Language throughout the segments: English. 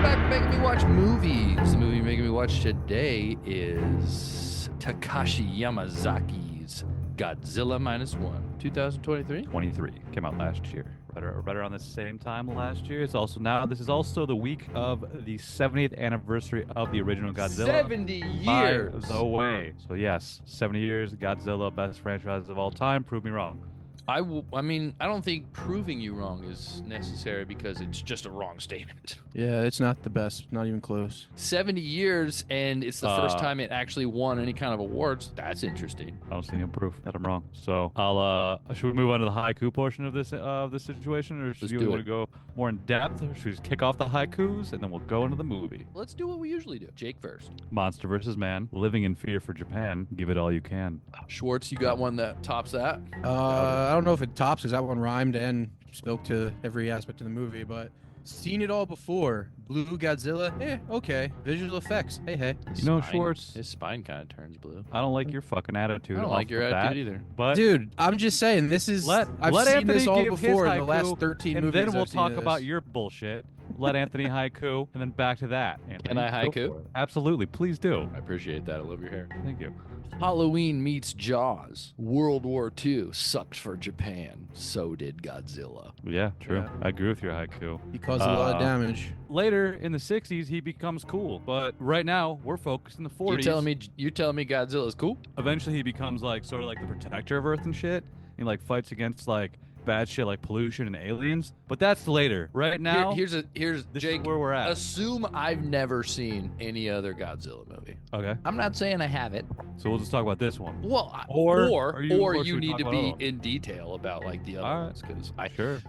back to Making Me Watch Movies. The movie you're making me watch today is Takashi Yamazaki's Godzilla Minus 1, 2023. 23 came out last year. Right around the same time last year. This is also the week of the 70th anniversary of the original Godzilla. 70 years. By the way. So yes, 70 years, Godzilla, best franchise of all time. Prove me wrong. I mean, I don't think proving you wrong is necessary because it's just a wrong statement. Yeah, it's not the best. Not even close. 70 years, and it's the first time it actually won any kind of awards. That's interesting. I don't see any proof that I'm wrong. So should we move on to the haiku portion of this situation, or should we want to go more in depth, or should we just kick off the haikus and then we'll go into the movie? Let's do what we usually do. Jake first. Monster versus man, living in fear for Japan. Give it all you can. Schwartz, you got one that tops that? I don't know if it tops because that one rhymed and spoke to every aspect of the movie, but seen it all before. Blue Godzilla, okay. Visual effects, hey. Schwartz, his spine kind of turns blue. I don't like your fucking attitude. I don't like your attitude either. But dude, I'm just saying I've seen Anthony this all give before his in the last 13 and movies. then we'll I've seen talk this. about your bullshit. Let Anthony haiku, and then back to that. Anthony, Can I haiku? Absolutely, please do. I appreciate that. I love your hair. Thank you. Halloween meets Jaws. World War II sucked for Japan. So did Godzilla. Yeah, true. Yeah. I agree with your haiku. He caused a lot of damage. Later in the 60s, he becomes cool, but right now we're focused in the 40s. You're telling me Godzilla's cool? Eventually, he becomes like sort of like the protector of Earth and shit. He like fights against like bad shit like pollution and aliens, but that's later. Right now, here's this Jake, is where we're at. Assume I've never seen any other Godzilla movie. Okay. I'm not saying I haven't. So we'll just talk about this one. Well, or you should we need talk to about be all? in detail about like the other All right. ones because I Sure.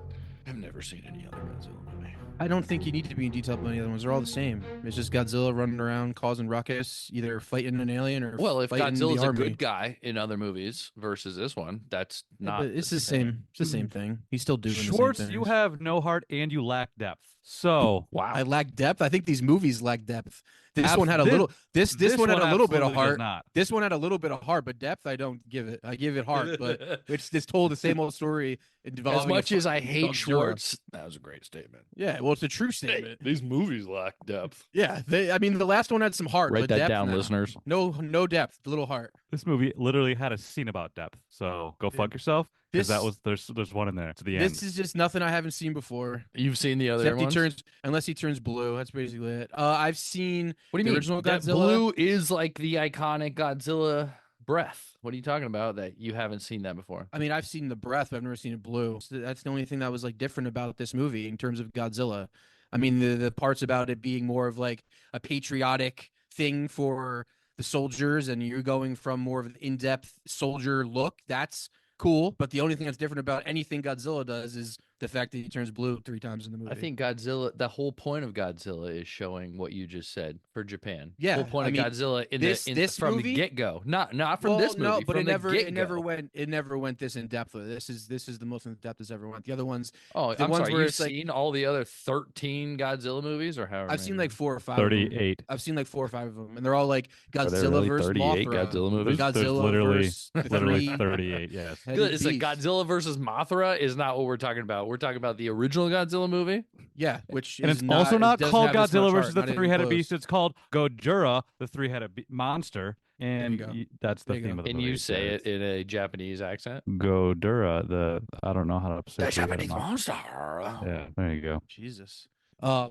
have never seen any other Godzilla movie. I don't think you need to be in detail about any other ones. They're all the same. It's just Godzilla running around causing ruckus, either fighting an alien or Well, if fighting Godzilla's the a army. good guy in other movies versus this one, that's not. But it's the same. It's the same thing. He's still doing Schwartz, the same you things. have no heart and you lack depth. So Wow. I lack depth. I think these movies lack depth. This one had a This- little. This one had a little bit of absolutely does heart. not. This one had a little bit of heart, but depth I don't give it. I give it heart, but it's told the same old story. As much as I hate Godzilla. Schwartz, that was a great statement. Yeah, well, it's a true statement. These movies lack depth. Yeah, I mean, the last one had some heart. Write but that depth, down, no. listeners. No depth, little heart. This movie literally had a scene about depth. So go fuck yourself. Because there's one in there to the end. This is just nothing I haven't seen before. You've seen the other Except ones? unless he turns blue. That's basically it. I've seen What do you the mean? original That Godzilla. blue is like the iconic Godzilla breath. What are you talking about that you haven't seen that before? I mean, I've seen the breath, but I've never seen it blue. So that's the only thing that was like different about this movie in terms of Godzilla. I mean, the parts about it being more of like a patriotic thing for the soldiers, and you're going from more of an in-depth soldier look. That's cool. But the only thing that's different about anything Godzilla does is the fact that he turns blue 3 times in the movie. I think Godzilla, the whole point of Godzilla is showing what you just said for Japan. Yeah, the whole point I of mean, Godzilla from movie? the get-go. Not from this movie. No, but from it never went this in depth. This is the most in depth it's ever went. The other ones, Oh, the I'm ones sorry. where You've it's like- seen all the other 13 Godzilla movies, or however I've seen many? like 4 or 5. of them. 38. I've seen like 4 or 5 of them, and they're all like Are there Godzilla really versus 38 Mothra. Godzilla movies? There's Godzilla literally versus literally 3 38. Yes. headed It's like beasts. Godzilla versus Mothra is not what we're talking about. We're talking about the original Godzilla movie. Yeah, which And is it's also it not doesn't called have as much Godzilla heart, versus the not even three-headed close. beast. It's called Gojira, the three-headed monster. And There you go. that's the There you theme go. of the And movie. you say it in a Japanese accent. Godura, I don't know how to say The three-headed Japanese monster. monster. Yeah, there you go. Jesus.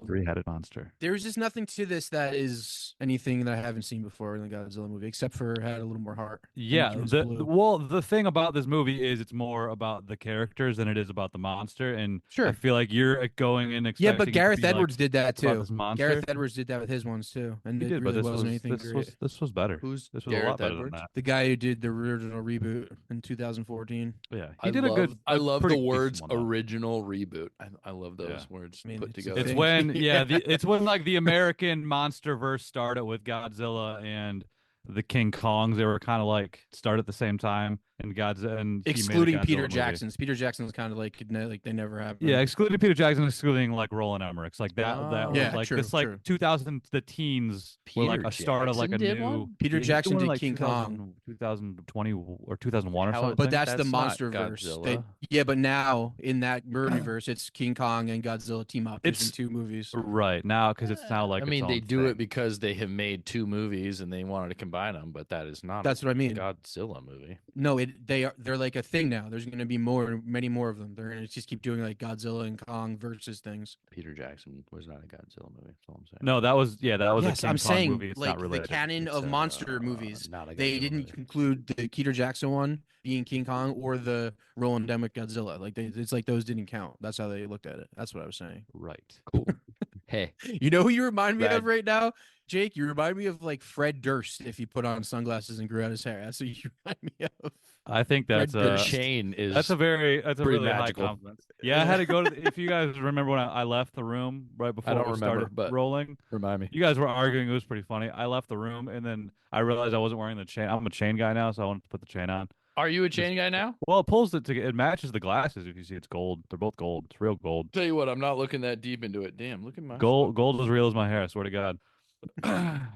Three-headed monster. There's just nothing to this that is anything that I haven't seen before in the Godzilla movie, except for it had a little more heart. and Yeah, it was the blue. well, the thing about this movie is it's more about the characters than it is about the monster. And Sure. I feel like you're going in expecting Yeah, but it to Gareth be, like, Edwards did that about too. this monster. Gareth Edwards did that with his ones too, and He it did, really but wasn't anything great. this was better. Who's This was a Gareth lot better Edwards? than that. The guy who did the original reboot in 2014. Yeah, I he did love, a good. I love pretty the decent words one, though. original reboot. I love those Yeah. words I mean, put it's a together. It's thing. when it's when like the American monster verse started with Godzilla and the King Kongs. They were kind of like start at the same time. and Godzilla, and he made a Excluding Godzilla Peter movie. Jackson's. Peter Jackson's kind of like they never happened. Yeah, excluding Peter Jackson, excluding like Roland Emmerich's, like that was Yeah, like true, this like true. 2000 the teens were like Peter a start of like a Jackson did new one? Peter yeah, he Jackson one in, did like King 2000, Kong. 2020 or 2001 or How- something. But that's the not MonsterVerse. Godzilla. Yeah, but now in that universe, it's King Kong and Godzilla team up. There's It's- in 2 movies. right now because it's now like I its mean, they own do it thing. because they have made 2 movies and they wanted to combine them, but that is not That's a what I mean. Godzilla movie. No, they're like a thing now. There's going to be many more of them. They're going to just keep doing like Godzilla and Kong versus things. Peter Jackson was not a Godzilla movie. That's all I'm saying. No, that was a Yes, King I'm Kong saying movie. It's like not the related. canon It's, of monster movies. not a They Godzilla didn't movie. include the Peter Jackson one being King Kong or the Roland Emmerich Godzilla. Like it's like those didn't count. That's how they looked at it. That's what I was saying. Right. Cool. Hey, You know who you remind me Rad. of right now, Jake? You remind me of like Fred Durst if he put on sunglasses and grew out his hair. That's what you remind me of. I think that's Red a Durst. Shane is that's a pretty really magical. high compliment. Yeah, I had to go to. If you guys remember when I left the room right before don't we remember, started but- rolling, remind me. you guys were arguing. It was pretty funny. I left the room and then I realized I wasn't wearing the chain. I'm a chain guy now, so I wanted to put the chain on. Are you a chain guy now? Well, it pulls it to it matches the glasses. If you see, it's gold. They're both gold. It's real gold. Tell you what, I'm not looking that deep into it. Damn, look at my Gold as real as my hair. I swear to God.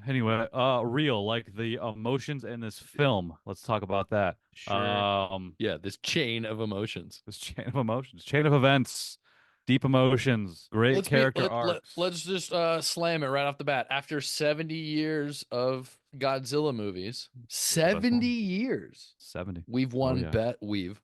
Anyway, real like the emotions in this film. Let's talk about that. Sure. Yeah, this chain of emotions. This chain of emotions, chain of events, deep emotions, great character arcs. Let's just slam it right off the bat. After 70 years of Godzilla movies, 70 years, 70. we've won yeah.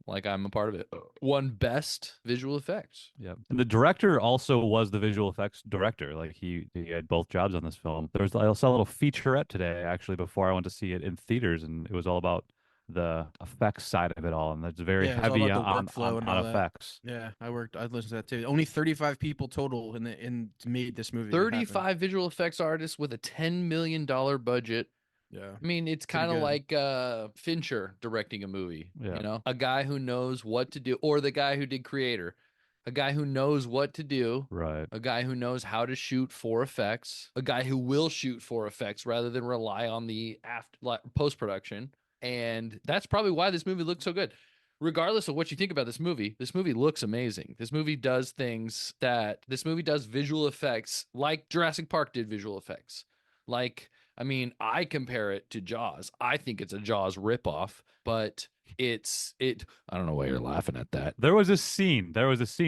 like I'm a part of it, won best visual effects. Yeah, and the director also was the visual effects director. Like he had both jobs on this film. I saw a little featurette today actually before I went to see it in theaters, and it was all about the effects side of it all, and it's very Yeah, it's all heavy about the on workflow and all that. effects. Yeah, I listened to that too. Only 35 people total in made this movie. 35 visual effects artists with a $10 million budget. Yeah. I mean, it's Pretty kind of good. like Fincher directing a movie. Yeah. You know, a guy who knows what to do, or the guy who did Creator, a guy who knows what to do, Right. a guy who knows how to shoot for effects, a guy who will shoot for effects rather than rely on the post production. And that's probably why this movie looks so good. Regardless of what you think about this movie looks amazing. This movie does visual effects like Jurassic Park did visual effects. Like, I mean, I compare it to Jaws. I think it's a Jaws ripoff, but I don't know why you're laughing at that. There was a scene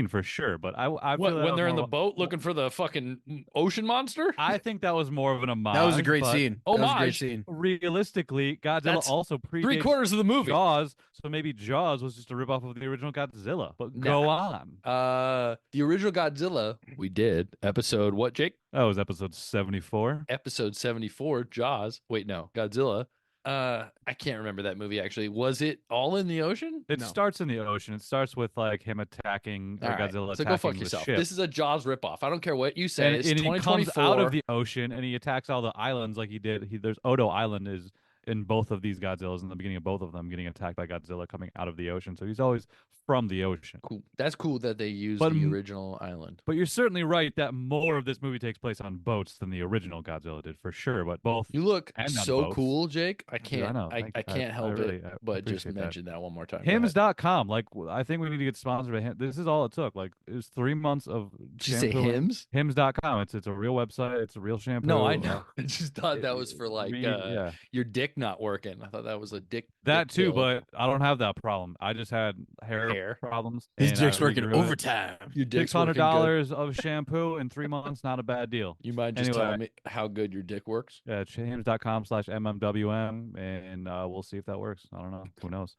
for sure, but I feel that when they're in the more- boat looking for the fucking ocean monster? I think that was more of an homage. That was a great but scene. That was a great Homage? scene. Realistically, Godzilla That's also predates 3/4 of the movie. Jaws, so maybe Jaws was just a ripoff of the original Godzilla. But go on. The original Godzilla, we did episode what, Jake? That was episode 74. Episode 74, Jaws. Wait, no, Godzilla. I can't remember that movie actually. Was it all in the ocean? It No. starts in the ocean. It starts with like him attacking or All right, Godzilla so attacking go fuck the yourself. ship. This is a Jaws ripoff. I don't care what you say. and, It's and he 2024. comes out of the ocean and he attacks all the islands like he did. There's Odo Island is in both of these Godzillas in the beginning of both of them getting attacked by Godzilla coming out of the ocean. So he's always from the ocean. Cool. That's cool that they used But the m- original island. But you're certainly right that more of this movie takes place on boats than the original Godzilla did for sure. But both You look And on so boats. cool, Jake. I Yeah, can't. I know. I Thank you. can't help really- it, I but just appreciate that. mention that one more time. Go ahead. Hims.com. Like I think we need to get sponsored by him. This is all it took. Like it was 3 months of Did you say shampoo and- hymns? Hims.com. It's a real website. It's a real shampoo. No, I know. I just thought that was for like yeah. your dick not working. I thought that was a dick. That dick too, pill. but I don't have that problem. I just had hair Hair. problems. His and dick's I working really- overtime. your dick's working $600 good. of shampoo in 3 months, not a bad deal. You mind just Anyway. telling me how good your dick works? Yeah, hims.com/MMWM, and we'll see if that works. I don't know. Who knows?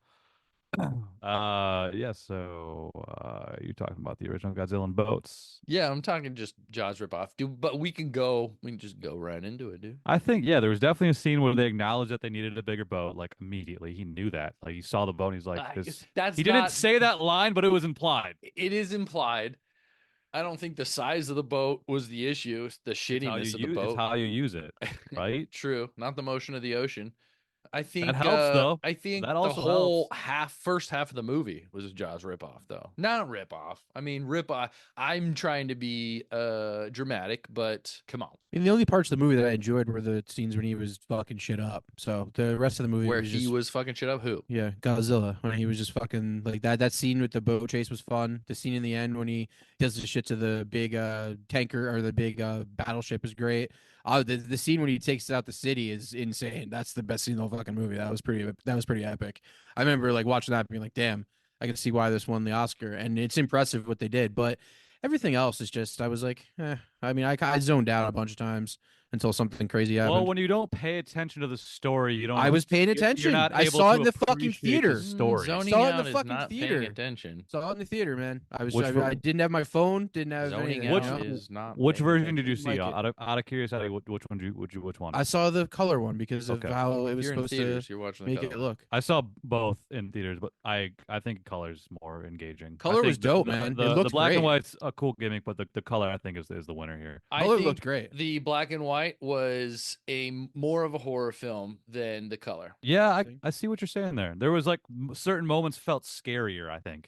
Yeah, so you're talking about the original Godzilla and boats. Yeah, I'm talking just Jaws ripoff, dude. But we can just go right into it, dude. I think, yeah, there was definitely a scene where they acknowledged that they needed a bigger boat, like immediately. He knew that. Like he saw the boat and he's like, this. That's He didn't not- say that line, but it was implied. It is implied. I don't think the size of the boat was the issue. It's the It's how shittiness of the It's boat. how you use it, right? True, not the motion of the ocean. I think That helps, though. I think That the also whole helps. first half of the movie was a Jaws ripoff, though. Not ripoff. I mean ripoff. I'm trying to be dramatic, but come on. I mean, the only parts of the movie that I enjoyed were the scenes when he was fucking shit up. So the rest of the movie Where was he just was fucking shit up. Who? yeah, Godzilla when he was just fucking like that. That scene with the boat chase was fun. The scene in the end when he does the shit to the big tanker or the big battleship is great. The scene when he takes out the city is insane. That's the best scene in the whole fucking movie. That was pretty epic. I remember like watching that and being like, damn, I can see why this won the Oscar. And it's impressive what they did, but everything else is just I was like, I mean, I zoned out a bunch of times until something crazy happened. Well, when you don't pay attention to the story, you don't. I was paying You're attention. not I able saw it to in the fucking appreciate theater. the story. Zoning Saw it in out the is fucking not theater. paying attention. Saw it in the theater, man. Which I didn't have my phone. Didn't have Zoning anything. out you know? is not. Which paying version did attention. you see? Like it. Out of curiosity, which one? Which one? I saw the color one because of Okay. how it was You're in supposed theaters. to You're watching the make color. it look. I saw both in theaters, but I think color's more engaging. I Color think was dope, man. It The looked black and great. white's a cool gimmick, but the color I think is the winner here. I Color think looked great. the black and white was more of a horror film than the color. Yeah, I see what you're saying there. There was like certain moments felt scarier, I think.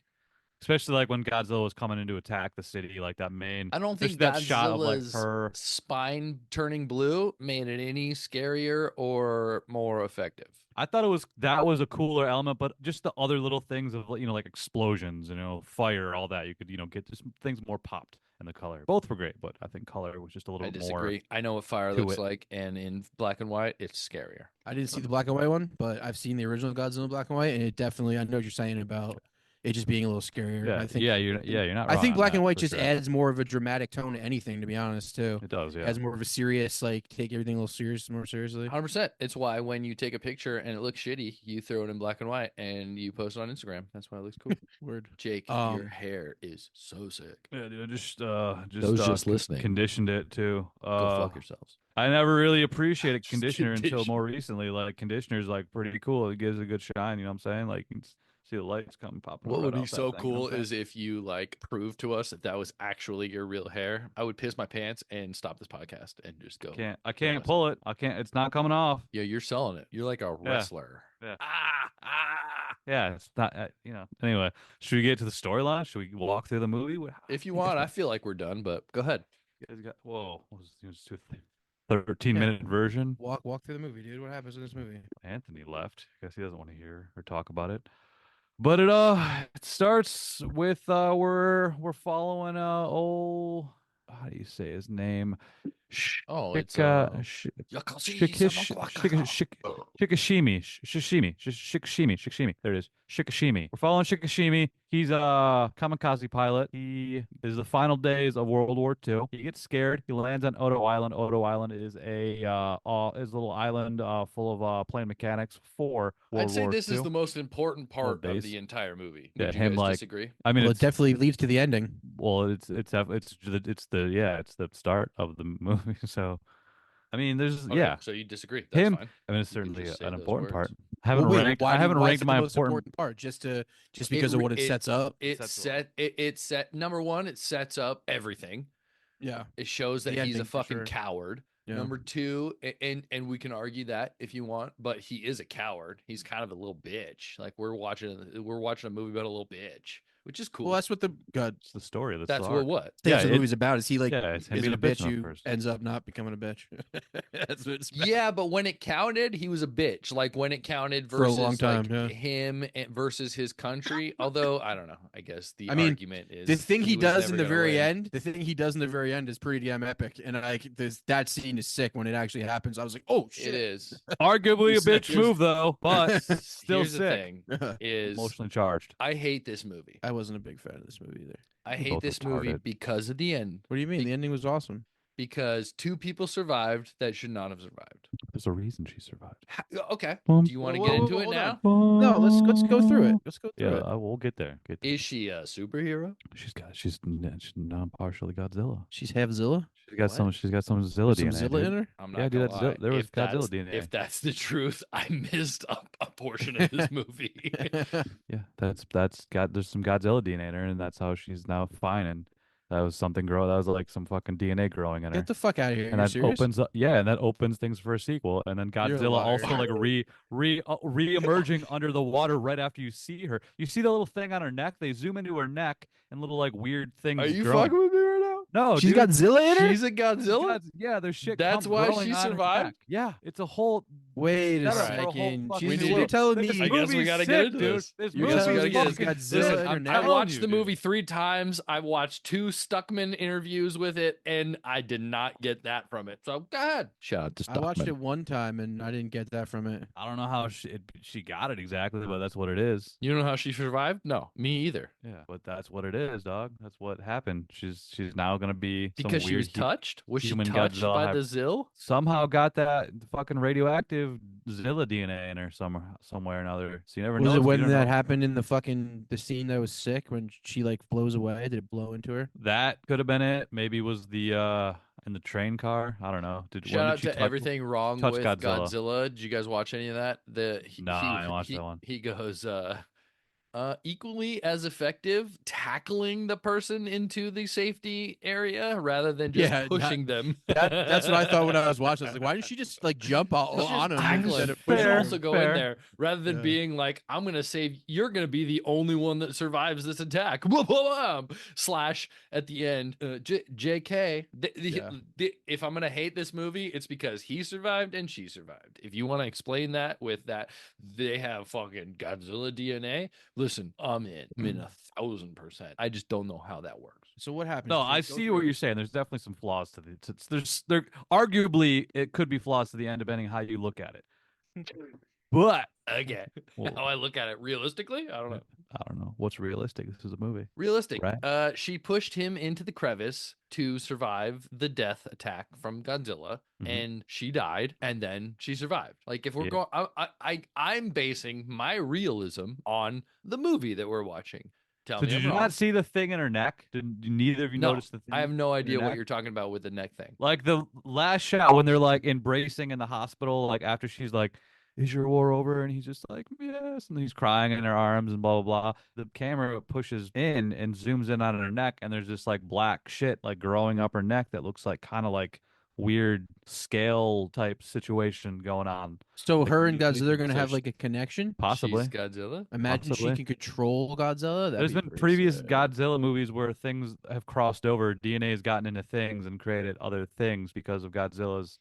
Especially like when Godzilla was coming in to attack the city, like that main. I don't think that shot of like Godzilla's her. spine turning blue made it any scarier or more effective. I thought that was a cooler element, but just the other little things of like explosions, fire, all that you could get just things more popped in the color. Both were great, but I think color was just a little I bit disagree. more. I know what fire to looks it. like, and in black and white, it's scarier. I didn't see the black and white one, but I've seen the original Godzilla black and white, and it definitely. I know what you're saying about it just being a little scarier. Yeah, I think. you're not. I wrong think on black and that, white for just sure. adds more of a dramatic tone to anything. To be honest, too. It does, yeah. It has more of a serious, like take everything a little more seriously. 100%. It's why when you take a picture and it looks shitty, you throw it in black and white and you post it on Instagram. That's why it looks cool. Word. Jake, your hair is so sick. Yeah, dude, Those just listening. conditioned it too. Go fuck yourselves. I never really appreciated Just conditioner until condition. more recently. Like conditioner's like pretty cool. It gives a good shine. You know what I'm saying? Like you can see the lights coming popping. What right would be off that so thing, you know cool what I'm is if you like prove to us that was actually your real hair. I would piss my pants and stop this podcast and just go. saying? I can't pull it. I can't. It's not coming off. Yeah, you're selling it. You're like a wrestler. Yeah. Yeah, it's not. Anyway, should we get to the storyline? Should we walk through the movie? If you want, I feel like we're done, but go ahead. You guys got whoa. What was it, 13-minute version? Walk through the movie, dude. What happens in this movie? Anthony left. Guess he doesn't want to hear or talk about it. But it starts with we're following old, how do you say his name? Oh, it's Shikishimi. There it is. Shikishimi. We're following Shikishimi. He's a kamikaze pilot. He is the final days of World War II. He gets scared. He lands on Odo Island. Odo Island is a little island full of plane mechanics for World I'd say War this II. is the most important part of base. the entire movie. Yeah, Would you him, guys like- disagree? I mean, Well, it it's definitely leads to the ending. well, it's the start of the movie. So, I mean, there's Okay, so you disagree. That's him. fine. I mean, it's You can certainly just say an those important part. words. I haven't Well, wait, ranked. why I do- haven't why is ranked it my the most important. part just because of what it sets up. It set number one. It sets up everything. Yeah. It shows that The he's a ending, for fucking sure. coward. Yeah. Number two, and we can argue that if you want, but he is a coward. He's kind of a little bitch. Like we're watching a movie about a little bitch, which is cool. Well, that's what the God. It's the story. That's what. That's what it- the movie's about. Is he like yeah, it's him is being it a a bitch bitch enough who first. ends up not becoming a bitch? That's what it's about. Yeah, but when it counted, he was a bitch. Like when it counted For a versus long time, like yeah. him versus his country. Although I don't know. I guess the I mean, argument is The thing he was does never in the gonna very win. end, is pretty damn epic, and that scene is sick when it actually happens. I was like, oh shit! It is. Arguably a bitch Here's- move though, but still Here's the sick. thing: is Emotionally charged. I hate this movie. I wasn't a big fan of this movie either. I They're hate both this movie retarded. because of the end. What do you mean? The ending was awesome. Because two people survived that should not have survived. There's a reason she survived. Okay. Boom. Do you want to Whoa, get whoa, into whoa, it hold now? No, let's go through it. Let's go through Yeah, it. we'll get there. Is she a superhero? She's non-partially Godzilla. She's half Zilla. She's got some Zilla Some DNA. Zilla dude. in her. I'm Yeah, not dude, gonna that's lie. there was If that's- Godzilla DNA. If that's the truth, I missed a portion of this movie. Yeah, there's some Godzilla DNA in her, and that's how she's now fine and That was something grow. That was like some fucking DNA growing in her. Get the fuck out of here. And You're that serious? opens up, yeah, and that opens things for a sequel. And then You're a Godzilla liar. also like re-emerging under the water right after you see her. You see the little thing on her neck. They zoom into her neck and little like weird Are things you growing. fucking with me right now? No, She's dude. Godzilla in her? She's a Godzilla. Yeah, there's shit. That's why growing she on her survived? neck. Yeah, it's a whole Wait a setup for a whole second. fucking We She's, need you're to- telling This me. I guess we movie's gotta sick, get into dude. this. This You guys movie's gotta get fucking into this. sick. Godzilla I'm Internet? I telling watched you, the dude. movie 3 times. I watched 2 Stuckman interviews with it, and I did not get that from it. So go ahead. Shout out to Stuckman. I watched it one time and I didn't get that from it. I don't know how she got it exactly, but that's what it is. You know how she survived? No, me either. Yeah, but that's what it is, dog. That's what happened. She's now gonna be some Because she weird was touched? Was she human touched Godzilla by the Zill? somehow got that fucking radioactive Zilla DNA in her somewhere or another. So you never know. Was it You when don't that know. happened in the scene that was sick when she like blows away? Did it blow into her? That could have been it. Maybe it was the in the train car. I don't know. When Shout did out she to touch- everything wrong touch with Godzilla? Godzilla. Did you guys watch any of that? No, I didn't watch that one. He goes equally as effective tackling the person into the safety area rather than just Yeah, pushing them. That's what I thought when I was watching. I was like, why didn't she just like jump Let's just on him tackle instead him. of We pushing should Fair, him? also go in fair. there rather than Yeah. being like, I'm gonna save. You're gonna be the only one that survives this attack. Blah, blah, blah. Slash at the end, J.K. Yeah. If I'm gonna hate this movie, it's because he survived and she survived. If you want to explain that with that, they have fucking Godzilla DNA. Listen, I'm in 1,000%. I just don't know how that works. So what happened? No, I see what you're saying. There's definitely some flaws to it. There arguably it could be flaws to the end depending how you look at it. But Again, Well- how I look at it realistically, I don't know. I don't know what's realistic. This is a movie. Realistic. Right. She pushed him into the crevice to survive the death attack from Godzilla, Mhm. and she died, and then she survived. Like if we're Yeah. going, I'm basing my realism on the movie that we're watching. Tell So me did I'm you wrong. not see the thing in her neck? Did neither of you No, notice the thing? I have no in her idea what neck? you're talking about with the neck thing. Like the last shot when they're like embracing in the hospital, like after she's like, "Is your war over?" and he's just like, "Yes," and he's crying in her arms and blah blah blah. The camera pushes in and zooms in on her neck, and there's this like black shit like growing up her neck that looks like kind of like weird scale type situation going on. So Like, her and you- Godzilla are gonna so have sh- like a connection. Possibly. She's Godzilla. Imagine possibly. she can control Godzilla. That'd There's be been pretty previous sick. Godzilla movies where things have crossed over. DNA has gotten into things and created other things because of Godzilla's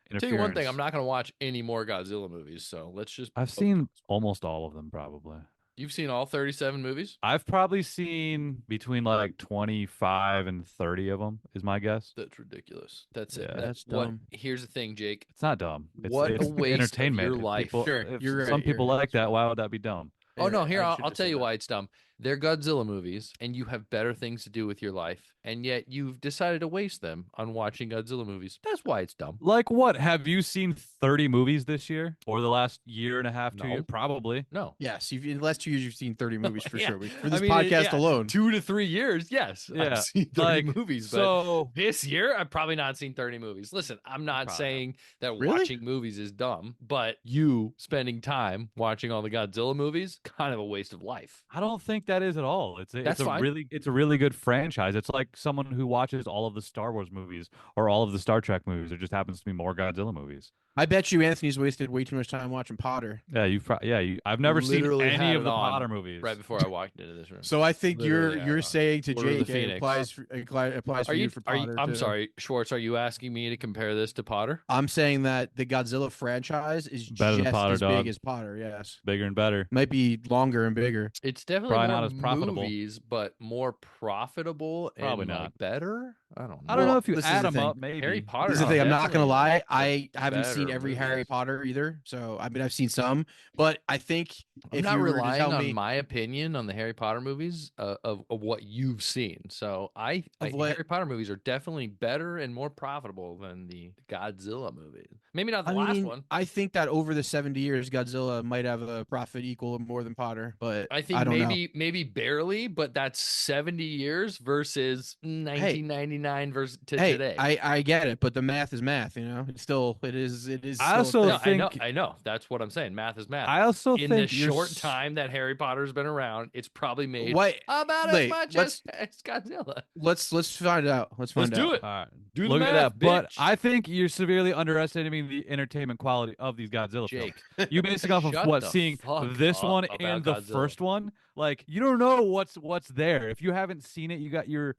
Tell interference. you one thing, I'm not going to watch any more Godzilla movies. So let's just. I've seen almost all of them, probably. You've seen all 37 movies? I've probably seen between like 25 and 30 of them, is my guess. That's ridiculous. That's it. Yeah. That's what? dumb. Here's the thing, Jake. It's not dumb. It's, What a it's waste of entertainment. your If life. people- Sure, if you're right, some people you're like right. that. Why would that be dumb? Oh You're no, right. here I I'll should've tell said you that. why it's dumb. They're Godzilla movies, and you have better things to do with your life, and yet you've decided to waste them on watching Godzilla movies. That's why it's dumb. Like what? Have you seen 30 movies this year or the last year and a half, 2 No. years? Probably. No. Yes, in the last 2 years you've seen 30 movies for Yeah. sure. For I this mean, podcast yeah, alone. 2 to 3 years, yes. Yeah, I've seen 30 like, movies, but So this year I've probably not seen 30 movies. Listen, I'm not Probably saying that Really? watching movies is dumb, but you spending time watching all the Godzilla movies, kind of a waste of life. I don't think that is at all. It's That's a fine. really good franchise. It's like someone who watches all of the Star Wars movies or all of the Star Trek movies. There just happens to be more Godzilla movies. I bet you Anthony's wasted way too much time watching Potter. Yeah, I've never seen Literally any had of it the on Potter movies. Right before I walked into this room. So I think Literally, you're yeah. saying to Order of the Jake it Phoenix. applies for you for Potter. I'm too. sorry, Schwartz, are you asking me to compare this to Potter? I'm saying that the Godzilla franchise is Better than just Potter, as dog. big as Potter. Yes, Bigger and better. might be longer and bigger. It's definitely Probably more not as profitable. movies, but more profitable Probably and like, not. better. I don't know. I don't know Well, if you this is add the them thing. up, maybe. Harry Potter. This is the thing. I'm not gonna definitely lie. I haven't seen better every Harry movies. Potter either. So I mean, I've seen some, but I think I'm if not you were to relying tell on me my opinion on the Harry Potter movies of what you've seen. So Of what- Harry Potter movies are definitely better and more profitable than the Godzilla movies. Maybe not the I last mean, one. I think that over the 70 years, Godzilla might have a profit equal or more than Potter, but I think don't know. maybe maybe barely, but that's 70 years versus 1999 versus to today. I get it, but the math is math. It's still it is I still also a No, thing. I know. That's what I'm saying. Math is math. I also In the think you're short time that Harry Potter's been around, it's probably made What? about Wait, as much let's- as Godzilla. Let's find out. Let's find do out. it. All right. Do the Look math, at that. But bitch. I think you're severely underestimating the entertainment quality of these Godzilla films. Jake, You basing off of shut what the seeing fuck this up one about and the Godzilla. first one, like you don't know what's there. If you haven't seen it, you're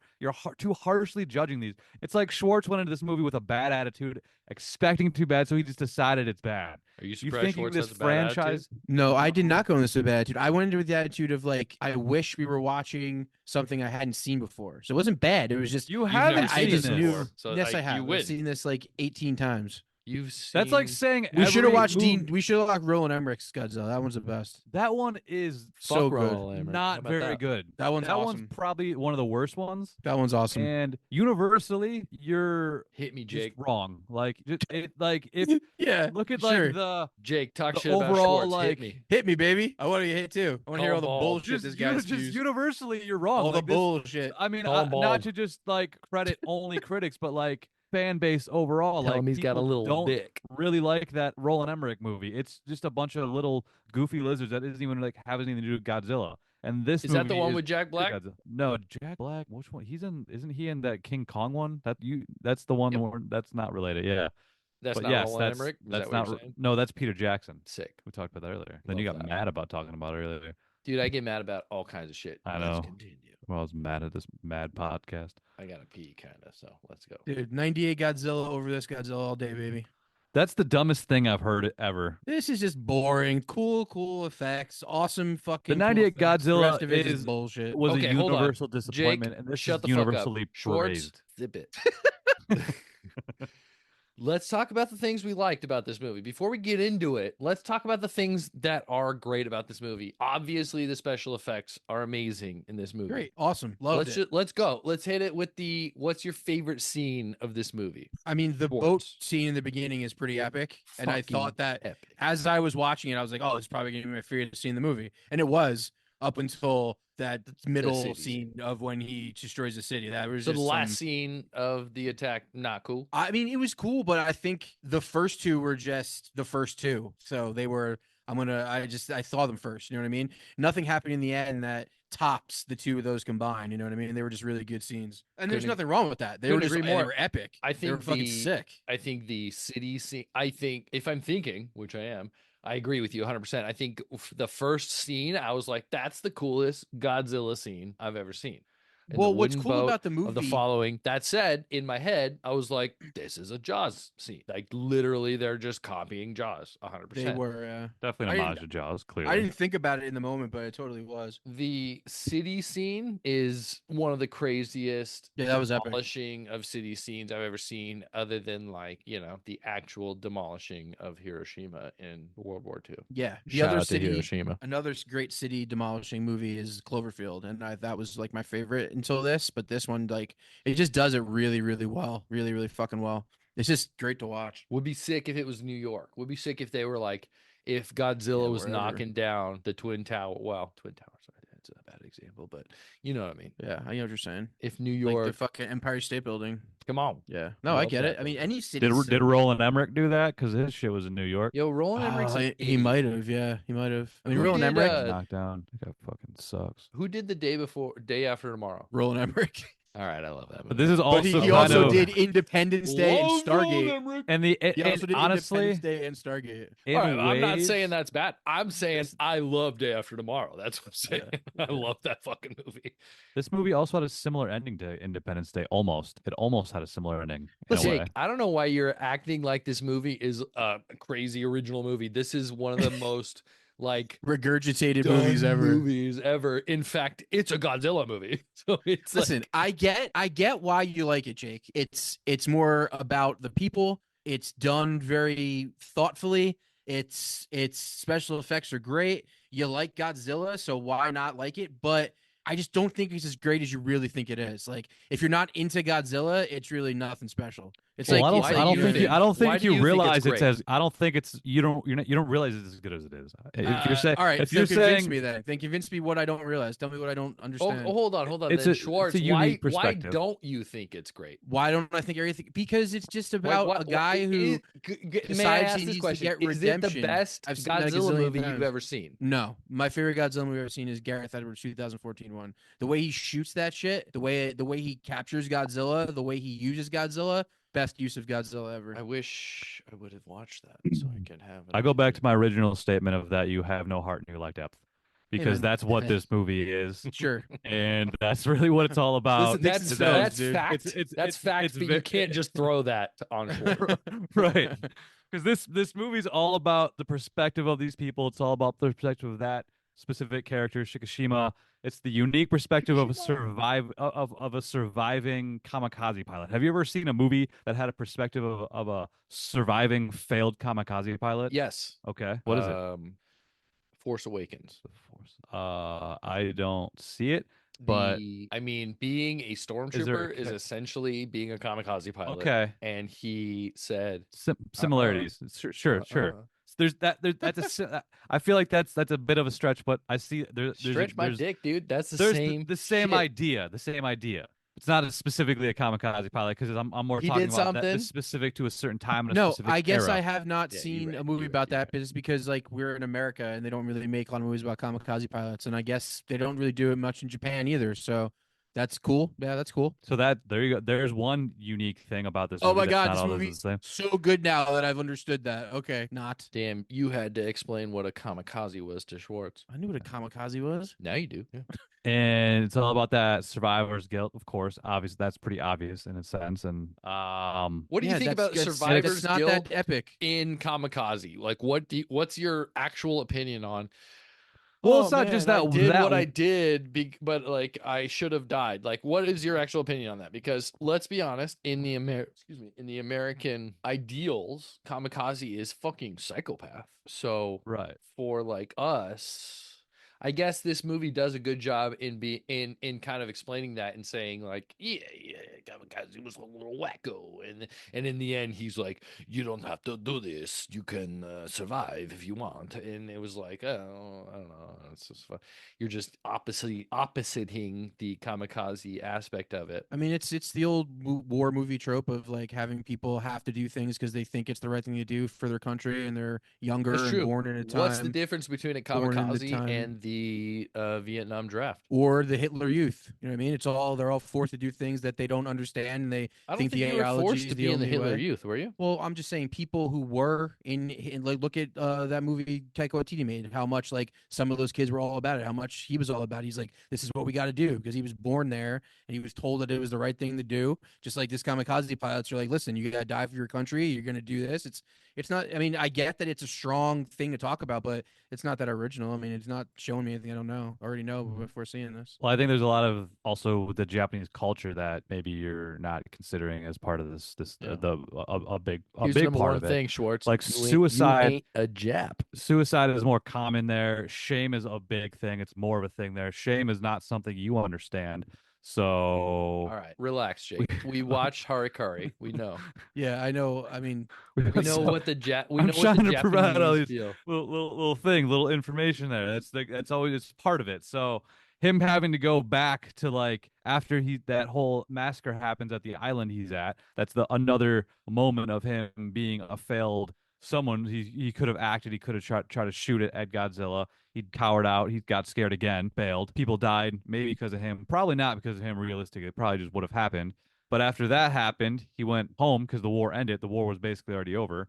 too harshly judging these. It's like Schwartz went into this movie with a bad attitude, expecting too bad, so he just decided it's bad. Are you You surprised thinking Schwartz this has a bad attitude? franchise? No, I did not go in this with a bad attitude. I went into with the attitude of like, I wish we were watching something I hadn't seen before. So it wasn't bad. It was just You You've haven't never I seen just this. knew. before, so, yes, like, I have. you I've win. seen this like 18 times. You've seen That's like saying We should have every watched movie- Dean. We should have watched Roland Emmerich's Godzilla. That one's the best. That one is So good. Roland Emmerich. How not about very that? good. That one's That awesome. one's probably one of the worst ones. That one's awesome. And universally, you're Hit me, just Jake. wrong. Like, if Yeah. look at sure. like the Jake, talk the shit about overall, Schwartz. like, Hit me. Hit me, baby. I want to get hit too. I want to hear all the Call bullshit this guy's just used. universally, you're wrong. All the Like, this- bullshit. I mean, Call him not bald. to just like credit only critics, but like fan base overall. Tell like him he's got a people little don't dick. really like that Roland Emmerich movie. It's just a bunch of little goofy lizards that isn't even like have anything to do with Godzilla. And this Is that the movie one is with Jack Black? Godzilla. No, Jack Black. Which one? Isn't he in that King Kong one? That's the one Yep. where that's not related. Yeah. That's But not yes, Roland that's Emmerich. Is that's that what not. you're saying? No, that's Peter Jackson. Sick. We talked about that earlier. Then you Love got that. mad about talking about it earlier. Dude, I get mad about all kinds of shit. I Let's know. continue. Well, I was mad at this mad podcast. I gotta pee, kind of. So let's go. Dude, 98 Godzilla over this Godzilla all day, baby. That's the dumbest thing I've heard ever. This is just boring. Cool effects. Awesome fucking. The 98 cool effects. The Godzilla rest of it is- bullshit. Was Okay, a hold on. universal disappointment, Jake, and this shut is the fuck up. universally Schwartz, praised. zip it. Let's talk about the things we liked about this movie. Before we get into it, let's talk about the things that are great about this movie. Obviously, the special effects are amazing in this movie. Great. Awesome. Loved it. Let's go. Let's hit it with the what's your favorite scene of this movie? I mean, the boat Schwartz. scene in the beginning is pretty epic. And I Fucking thought that epic. as I was watching it, I was like, oh, it's probably going to be my favorite scene in the movie. And it was up until that middle city scene of when he destroys the city. That was So just the last some- scene of the attack, not cool. I mean, it was cool, but I think the first two were just the first two. So they were, I saw them first. You know what I mean? Nothing happened in the end that tops the two of those combined. You know what I mean? They were just really good scenes. And there's Couldn't- nothing wrong with that. They were couldn't just, agree and they more. were epic. I They were think fucking the- sick. I think the city scene, I think if I'm thinking, which I am, I agree with you 100%. I think the first scene, I was like, that's the coolest Godzilla scene I've ever seen. And Well, the what's wooden cool boat about the of movie? the following. That said, in my head, I was like, this is a Jaws scene. Like literally, they're just copying Jaws 100%. They were. Definitely I an homage didn't- to Jaws, clearly. I didn't think about it in the moment, but it totally was. The city scene is one of the craziest Yeah, that was epic. demolishing of city scenes I've ever seen, other than like, the actual demolishing of Hiroshima in World War II. Yeah, the Shout other out to city. Hiroshima. Another great city demolishing movie is Cloverfield, and that was like my favorite until this. But this one, like, it just does it really, really well, really fucking well. It's just great to watch. Would be sick if it was New York. Would be sick if they were like, if Godzilla Yeah, was wherever. knocking down the Twin Tower. Well, Twin Towers, it's a bad example, but you know what I mean. Yeah, I know what you're saying. If New Like York, the fucking Empire State Building. come on. Yeah, no, I Love get that it. I mean, building. any city. Did Roland Emmerich do that? Because his shit was in New York. Yo, Roland Emmerich's an he idiot. might have. Yeah, he might have. I mean, Who Roland did, Emmerich. Knocked down. That guy fucking sucks. Who did the day after tomorrow? Roland Emmerich. All right, I love that movie. But this is But also he kind also of, did Independence Day and Love Stargate. Roland Emmerich. and the He also did honestly, Independence Day and Stargate. in All right, I'm not ways- saying that's bad. I'm saying I love Day After Tomorrow. That's what I'm saying. I love that fucking movie. This movie also had a similar ending to Independence Day. Almost, it almost had a similar ending. In a Listen, way. Jake, I don't know why you're acting like this movie is a crazy original movie. This is one of the most like Regurgitated done movies ever. movies ever. In fact, it's a Godzilla movie. So it's Listen, I get why you like it, Jake. It's more about the people. It's done very thoughtfully. Its special effects are great. You like Godzilla, so why not like it? But I just don't think it's as great as you really think it is. Like, if you're not into Godzilla, it's really nothing special. It's Well, like why do I don't you think think- I don't why think do you you think it's realize it's great? as I don't think it's you don't realize it's as good as it is. If you're saying all right, if so you're convince saying me then convince me what I don't realize. Tell me what I don't Oh, understand. hold on. it's Then a Schwartz, unique why perspective. don't you think it's great? Why don't I think everything? Because it's just Like, about a guy who may I decides ask he this needs to question? get Is it the redemption. best I've seen that a Godzilla gazillion movie you've times. ever seen? No, my favorite Godzilla movie I've ever seen is Gareth Edwards' 2014 one. The way he shoots that shit, the way he captures Godzilla, the way he uses Godzilla, best use of Godzilla ever. I wish I would have watched that so I could have. I go back to my original statement of that you have no heart and you lack depth, because man. that's what this movie is, Sure. and that's really what it's all about. Listen, that's Sticks and stones, that's dude. fact. That's fact, but you can't just throw that on Schwartz. right, because this movie's all about the perspective of these people. It's all about the perspective of that specific character, Shikishima. It's the unique perspective of a surviving kamikaze pilot. Have you ever seen a movie that had a perspective of a surviving failed kamikaze pilot? Yes. Okay, what is it? Force Awakens. I don't see it, but I mean, being a stormtrooper is essentially being a kamikaze pilot. okay, And he said similarities. Sure. There's that. I feel like that's a bit of a stretch, but I see stretch my dick, dude. That's the there's same. the same shit. idea. The same idea. It's not specifically a kamikaze pilot because I'm more He talking did about that something? it's specific to a certain time and a No, specific I guess era. I have not Yeah, seen you're a right, movie you're about right, you're that, but it's because like we're in America and they don't really make a lot of movies about kamikaze pilots, and I guess they don't really do it much in Japan either. So that's cool. Yeah, that's cool. So that there you go. There's one unique thing about this Oh movie my that's god, not this all is movie's the same. so good now that I've understood that. Okay, not. Damn, you had to explain what a kamikaze was to Schwartz. I knew what a kamikaze was. Now you do. Yeah. And it's all about that survivor's guilt, of course. Obviously, that's pretty obvious in a sense. And What do you Yeah, think about that's survivor's not guilt that epic. in kamikaze? Like, what's your actual opinion on? Well, Oh, it's not just man, I that did that what I did, but like I should have died. Like, what is your actual opinion on that? Because let's be honest, in the American ideals, kamikaze is fucking psychopath. So right. for like us, I guess this movie does a good job in kind of explaining that and saying like, yeah, kamikaze was a little wacko, and in the end he's like, you don't have to do this, you can survive if you want, and it was like, oh, I don't know, it's just fun. You're just oppositing the kamikaze aspect of it. I mean, it's the old war movie trope of like having people have to do things because they think it's the right thing to do for their country and they're younger That's and true. born in a time. What's the difference between a born in the kamikaze time. and the Vietnam draft? Or the Hitler Youth? You know what I mean? They're all forced to do things that they don't understand, and they I don't think think the you were ideology forced is to the be in the only Hitler way. Youth, were you? Well, I'm just saying people who were in like look at that movie Taika Waititi made, how much like some of those kids were all about it, how much he was all about it. He's like, this is what we got to do because he was born there and he was told that it was the right thing to do. Just like this kamikaze pilots are like, listen, you got to die for your country. You're going to do this. It's not, I mean, I get that it's a strong thing to talk about, but it's not that original. I mean, it's not showing me anything I don't know. I already know before seeing this. Well, I think there's a lot of also the Japanese culture that maybe you're not considering as part of this Yeah. a big Here's the big number part one of it. thing, Schwartz. Like You ain't suicide, a Jap. suicide is more common there. Shame is a big thing. It's more of a thing there. Shame is not something you understand. So All right, relax, Jake. We watched Harikari. We know. Yeah, I know. I mean, We know So- what the We I'm know what trying the to provide all Japanese these feel. little information there. That's always it's part of it. So him having to go back to like after that whole massacre happens at the island he's at. That's another moment of him being a failed someone. He could have acted. He could have tried to shoot it at Godzilla. He cowered out. He got scared again. Failed. People died maybe because of him. Probably not because of him. Realistically, it probably just would have happened. But after that happened, he went home because the war ended. The war was basically already over,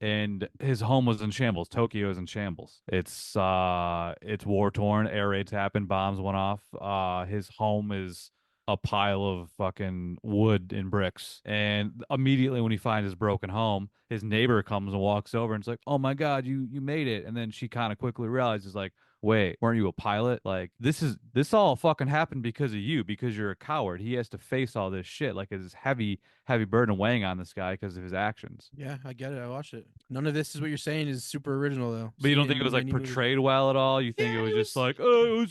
and his home was in shambles. Tokyo is in shambles. It's war torn. Air raids happened. Bombs went off. His home is a pile of fucking wood and bricks. And immediately when he finds his broken home, his neighbor comes and walks over and it's like, "Oh my God, you made it." And then she kind of quickly realizes like, wait, weren't you a pilot? Like this all fucking happened because of you, because you're a coward. He has to face all this shit, like it's heavy burden weighing on this guy because of his actions. Yeah, I get it. I watched it. None of this is what you're saying is super original though. But you don't Seen think it was like many movies. portrayed well at all? You think Yeah, it was it just was- like, oh,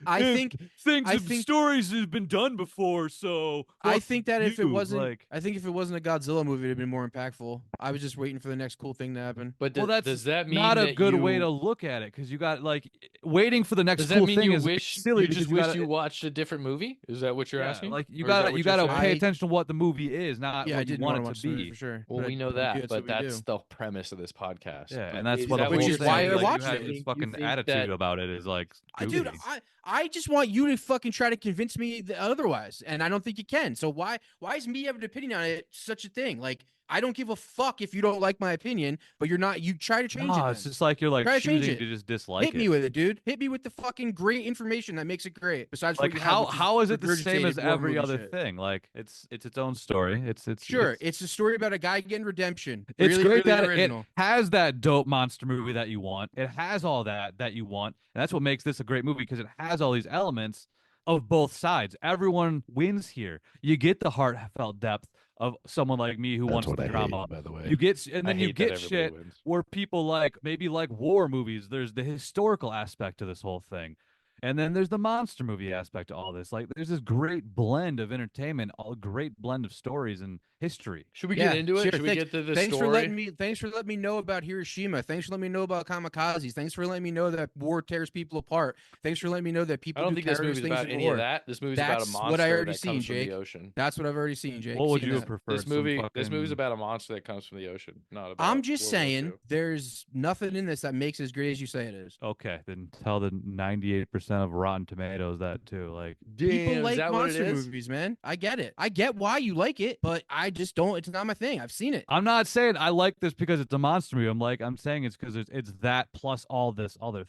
I think stories have been done before, so I fuck think that if it you. wasn't, Like, I think if it wasn't a Godzilla movie, it'd been more impactful. I was just waiting for the next cool thing to happen. But well, that's does that mean not a that good you, way to look at it, because you got like waiting for the next Does cool that mean thing you is wish silly you because just you wish gotta, you watched a different movie? Is that what you're yeah, asking? like you Or is that gotta what you you're gotta saying? pay attention to what the movie is, not Yeah, I what you didn't want want it to to watch the movie be. for sure. Well, we know maybe that, that's but what we that's do. the premise of this podcast. Yeah, But and that's is what the that whole Which you're is why thing. I saying? Like, you watched have it. this You fucking think attitude that- about it is like, Dude, goofy. I just want you to fucking try to convince me otherwise, and I don't think you can. So why is me having an opinion on it such a thing? Like, I don't give a fuck if you don't like my opinion, but you try to change No, it. it's Then. just like you're like Try to change choosing it. to just dislike Hit me it. with it, dude. Hit me with the fucking great information that makes it great. Besides, Like what you have, how is it the same as regurgitated war every movie other shit. thing? Like it's its own story. It's Sure, it's a story about a guy getting redemption. it's Really, great really that original. it has that dope monster movie that you want. It has all that you want, and that's what makes this a great movie, because it has all these elements of both sides. Everyone wins here. You get the heartfelt depth of someone like me who wants the drama. by the way. You get, and I then you hate that get everybody shit wins. where people like maybe like war movies. There's the historical aspect to this whole thing. And then there's the monster movie aspect to all this. Like, there's this great blend of entertainment, a great blend of stories and history. Should we get into it? sure. Should we Thanks, get to the thanks story? Thanks for letting me know about Hiroshima. Thanks for letting me know about kamikazes. Thanks for letting me know that war tears people apart. Thanks for letting me know that I people don't do think this terrorist movie's things about in any war. of that. This movie's That's about a what I monster already that seen, comes from Jake. the ocean. That's what I've already seen, Jake. What would Seen you have that. preferred? This movie's fucking... about a monster that comes from the ocean, not about. I'm just World War saying, II. there's nothing in this that makes it as great as you say it is. Okay, then tell the 98% of Rotten Tomatoes that too. Like, People Damn, like is that what it monster is? movies, man. I get it. I get why you like it, but I just don't. It's not my thing. I've seen it. I'm not saying I like this because it's a monster movie. I'm saying it's because it's that plus all these other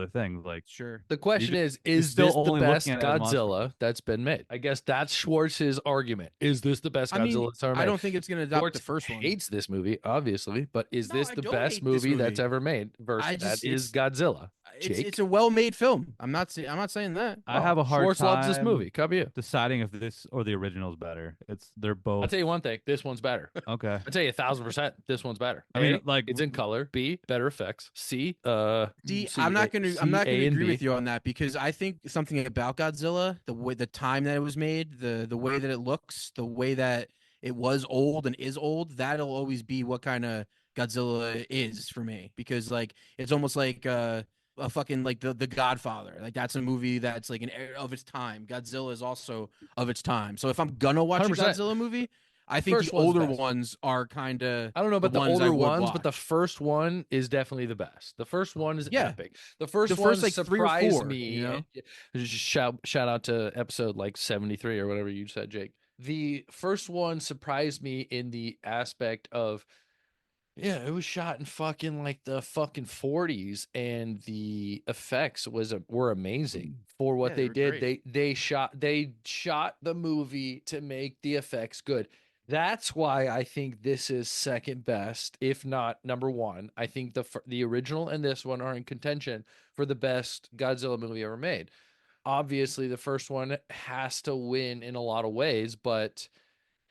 things. Like, Sure. The question just- is still this the only best looking at it as a monster Godzilla that's been made? I guess that's Schwartz's argument. Is this the best I mean, Godzilla that's ever made? I don't think it's going to adopt Schwartz the first one. hates this movie, obviously, but is No, this I the don't best hate this movie that's movie. ever made? Versus I just- that is it's- Godzilla. It's Jake? a well-made film. I'm not saying that. I have a hard Schwartz time loves this movie. Come you. deciding if this or the original is better. They're both I'll tell you one thing. This one's better. okay. I'll tell you 1,000%. This one's better. I mean, A, like, it's in color. B, better effects. C, See, C, I'm not A, gonna C, I'm not gonna A, and agree B. with you on that because I think something about Godzilla, the time that it was made, the way that it looks, the way that it was old and is old, that'll always be what kind of Godzilla is for me. Because like it's almost like a fucking like the Godfather. Like that's a movie that's like of its time. Godzilla is also of its time. So if I'm gonna watch a 100%. Godzilla movie, I think First the one's older best. ones are kind of I don't know about the ones I older would ones, but the watch. first one is definitely the best. The first one is Yeah. epic. The first first, one like, 3 or surprised 4, me. you know? Just shout out to episode like 73 or whatever you said, Jake. The first one surprised me in the aspect of, yeah, it was shot in fucking like the fucking 40s, and the effects were amazing for what Yeah, they they were did. great. They shot the movie to make the effects good. That's why I think this is second best, if not number one. I think the original and this one are in contention for the best Godzilla movie ever made. Obviously, the first one has to win in a lot of ways, but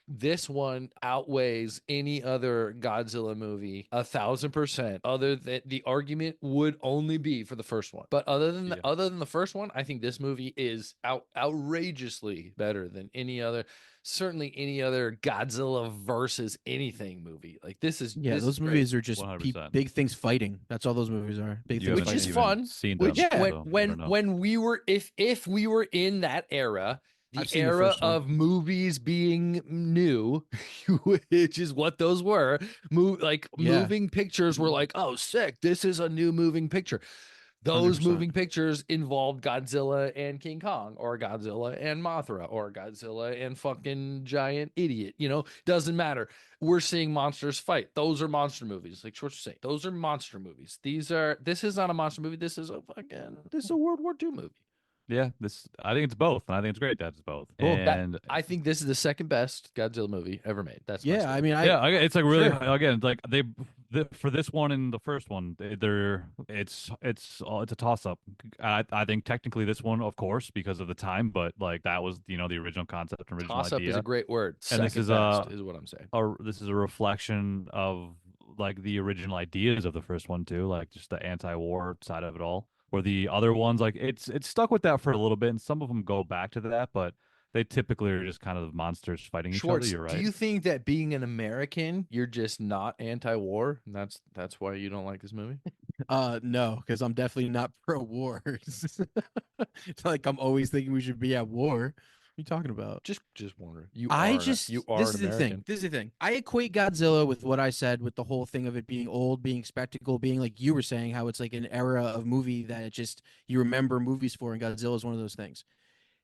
this one outweighs any other Godzilla movie 1,000%. Other than the argument would only be for the first one, but other than the first one, I think this movie is outrageously better than any other. Certainly, any other Godzilla versus anything movie. Like this is those is movies are just 100%. big things fighting. That's all those movies are. Big You things which haven't is fighting. even fun. seen Which them, yeah, so I don't know. when we were if we were in that era, the I've seen the era first one. of movies being new, which is what those were. Moving pictures were like, oh, sick! This is a new moving picture. Those 100%. moving pictures involved Godzilla and King Kong, or Godzilla and Mothra, or Godzilla and fucking giant idiot. Doesn't matter. We're seeing monsters fight. Those are monster movies. Like Schwartz was saying, those are monster movies. This is not a monster movie. This is a World War II movie. Yeah, I think it's both, and I think it's great that it's both. Cool. And I think this is the second best Godzilla movie ever made. That's my Yeah, statement. I mean, yeah, it's like really sure. again, like for this one and the first one, it's a toss up. I think technically this one, of course, because of the time, but like that was the original concept, original Toss up is idea, a great word. and this Second is best is what I'm saying. this is a reflection of like the original ideas of the first one too, like just the anti-war side of it all. Where the other ones, like it's stuck with that for a little bit, and some of them go back to that, but they typically are just kind of monsters fighting each other. Schwartz, You're do right. you think that being an American, you're just not anti-war, and that's why you don't like this movie? No, because I'm definitely not pro war. It's like I'm always thinking we should be at war. What are you talking about? Just wondering. You This are is an the American. thing. This is the thing. I equate Godzilla with what I said with the whole thing of it being old, being spectacle, being like you were saying, how it's like an era of movie that it just you remember movies for, and Godzilla is one of those things.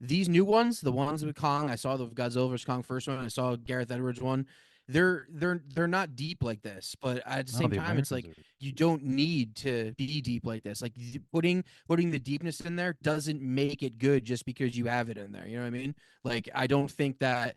These new ones, the ones with Kong, I saw the Godzilla vs Kong first one. I saw Gareth Edwards one. They're not deep like this, but at the No, same the time, it's Americans like you don't need to be deep like this. Like putting the deepness in there doesn't make it good just because you have it in there. You know what I mean? Like I don't think that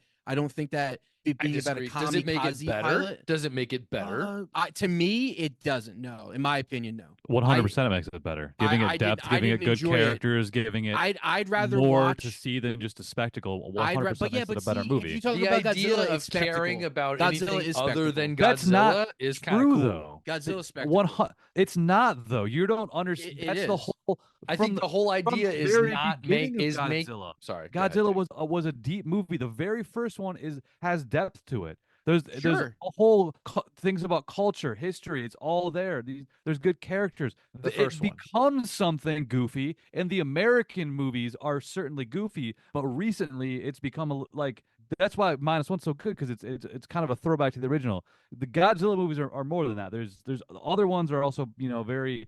it I being about a disagree. Does it make it kamikaze better? pilot. Does it make it better? To me, it doesn't. No, in my opinion, no. 100% it makes it better. Giving it depth, I giving it didn't good enjoy it. characters, giving it I'd rather more watch to see than just a spectacle. But 100% makes it a better see, if movie. you talk The about idea Godzilla, of it's spectacle. caring about Godzilla anything is other spectacle. than That's not Godzilla is kind of true, cool. though. Godzilla's spectacle. It's not though. You don't understand. It That's the is. whole. I think the whole from idea the is very not beginning make of is make. Godzilla. Sorry, go ahead, Godzilla Jake. was a deep movie. The very first one has depth to it. There's Sure. a whole things about culture, history. It's all there. There's good characters. The first it one. becomes something goofy, and the American movies are certainly goofy. But recently, it's become like that's why -1's so good because it's kind of a throwback to the original. The Godzilla movies are more than that. There's other ones are also very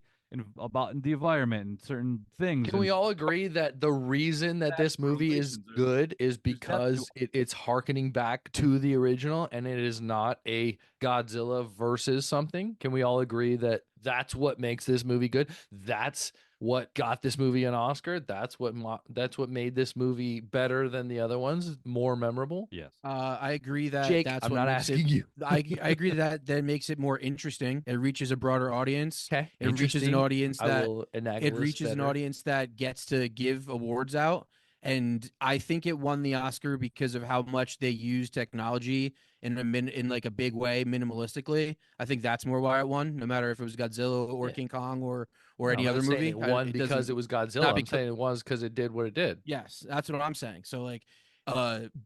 about the environment and certain things. Can we all agree that the reason that this movie is relations, good is depth to because it's harkening back to the original and it is not a Godzilla versus something? Can we all agree that that's what makes this movie good? That's what got this movie an Oscar. That's what made this movie better than the other ones, more memorable. Yes. I agree that Jake, that's I'm what not makes asking you. I agree that makes it more interesting. It reaches a broader audience. Okay, It reaches an interesting. audience I that will enact it this reaches an better. audience that gets to give awards out. And I think it won the Oscar because of how much they use technology in like a big way, minimalistically. I think that's more why it won, no matter if it was Godzilla or Yeah. King Kong or No, any I'm other not saying movie. it won It because doesn't- it was Godzilla. not I'm because- saying it was because it did what it did. Yes, that's what I'm saying. So like,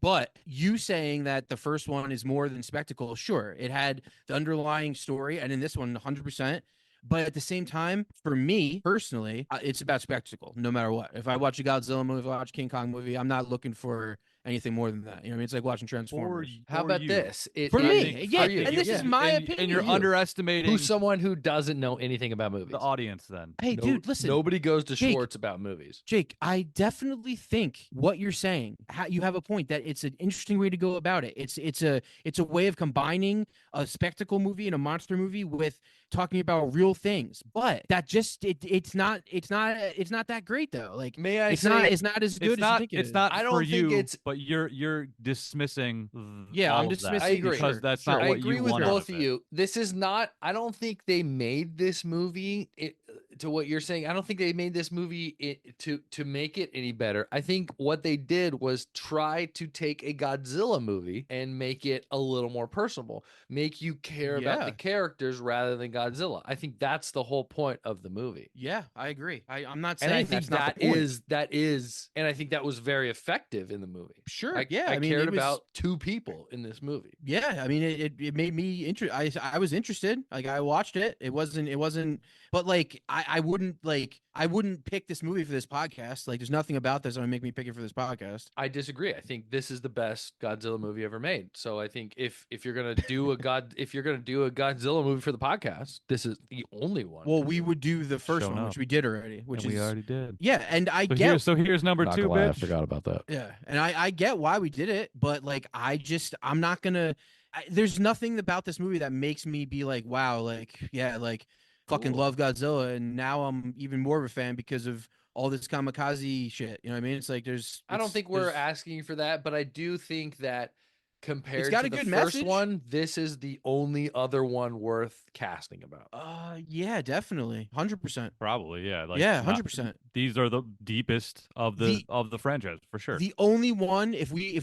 but you saying that the first one is more than spectacle, sure, it had the underlying story, and in this one, 100%. But at the same time, for me personally, it's about spectacle, no matter what. If I watch a Godzilla movie, if I watch a King Kong movie, I'm not looking for anything more than that. You know what I mean? It's like watching Transformers. How about this? For I me, think- yeah, for you. and this is my opinion. And you're You. underestimating Who's someone who doesn't know anything about movies? the audience then. Hey, No- dude, listen. Nobody goes to Jake. Schwartz about movies. Jake, I definitely think what you're saying, you have a point that it's an interesting way to go about it. It's a way of combining a spectacle movie and a monster movie with talking about real things. But that just it's not that great though. Like May I it's say not as good It's as you not. think it It's is. not I don't for think you. it's- But you're dismissing. Yeah, all I'm of that dismissing I agree. because sure, that's sure. not I what agree you with want both out of you. This is not. I don't think they made this movie. To what you're saying, I don't think they made this movie to make it any better. I think what they did was try to take a Godzilla movie and make it a little more personable, make you care about the Yeah. characters rather than Godzilla. I think that's the whole point of the movie. Yeah, I agree. I'm not And saying I think that's not that the point. is, and I think that was very effective in the movie. Sure. I Yeah, I mean, cared it was- about two people in this movie. Yeah, I mean, it made me interested. I was interested. Like I watched it. It wasn't. But like I wouldn't pick this movie for this podcast. Like there's nothing about this that would make me pick it for this podcast. I disagree. I think this is the best Godzilla movie ever made. So I think if you're gonna do a Godzilla movie for the podcast, this is the only one. Well, we would do the first Shown one, up. which we did already. Which and is we already did. yeah, and I So get here's number Not two, gonna lie, I bitch. forgot about that. yeah, and I get why we did it, but like I'm not gonna. There's nothing about this movie that makes me be like, wow, like yeah, like fucking Cool. love Godzilla, and now I'm even more of a fan because of all this kamikaze shit. You know what I mean? It's like I don't think we're asking for that, but I do think that compared got to a the good first message. one, this is the only other one worth casting about. Yeah, definitely, 100%. Probably, yeah. Like, Yeah, not 100%. these are the deepest of the franchise for sure. The only one, if we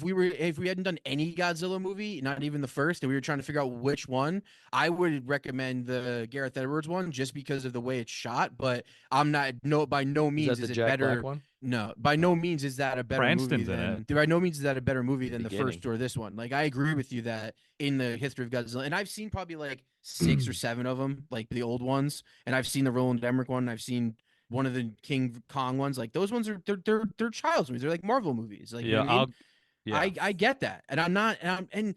hadn't done any Godzilla movie, not even the first, and we were trying to figure out which one, I would recommend the Gareth Edwards one just because of the way it's shot. But I'm not by no Is means that the it Jack better. Black one? No, by no means is that a better movie Cranston's in than it. by no means is that a better movie The than the beginning. first or this one. Like I agree with you that in the history of Godzilla, and I've seen probably like 6 or 7 of them, like the old ones, and I've seen the Roland Emmerich one, and I've seen one of the King Kong ones. Like those ones are they're child's movies. They're like Marvel movies. Like you know what I mean? I get that, and I'm not, and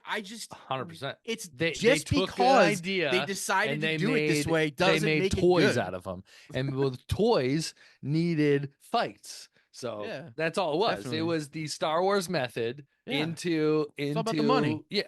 I just 100%. It's They just took because an idea they decided and to they do it this made- way doesn't they made make toys it good. out of them, and with toys needed fights. So Yeah, that's all it was. definitely. It was the Star Wars method Yeah. into all about the money. Yeah,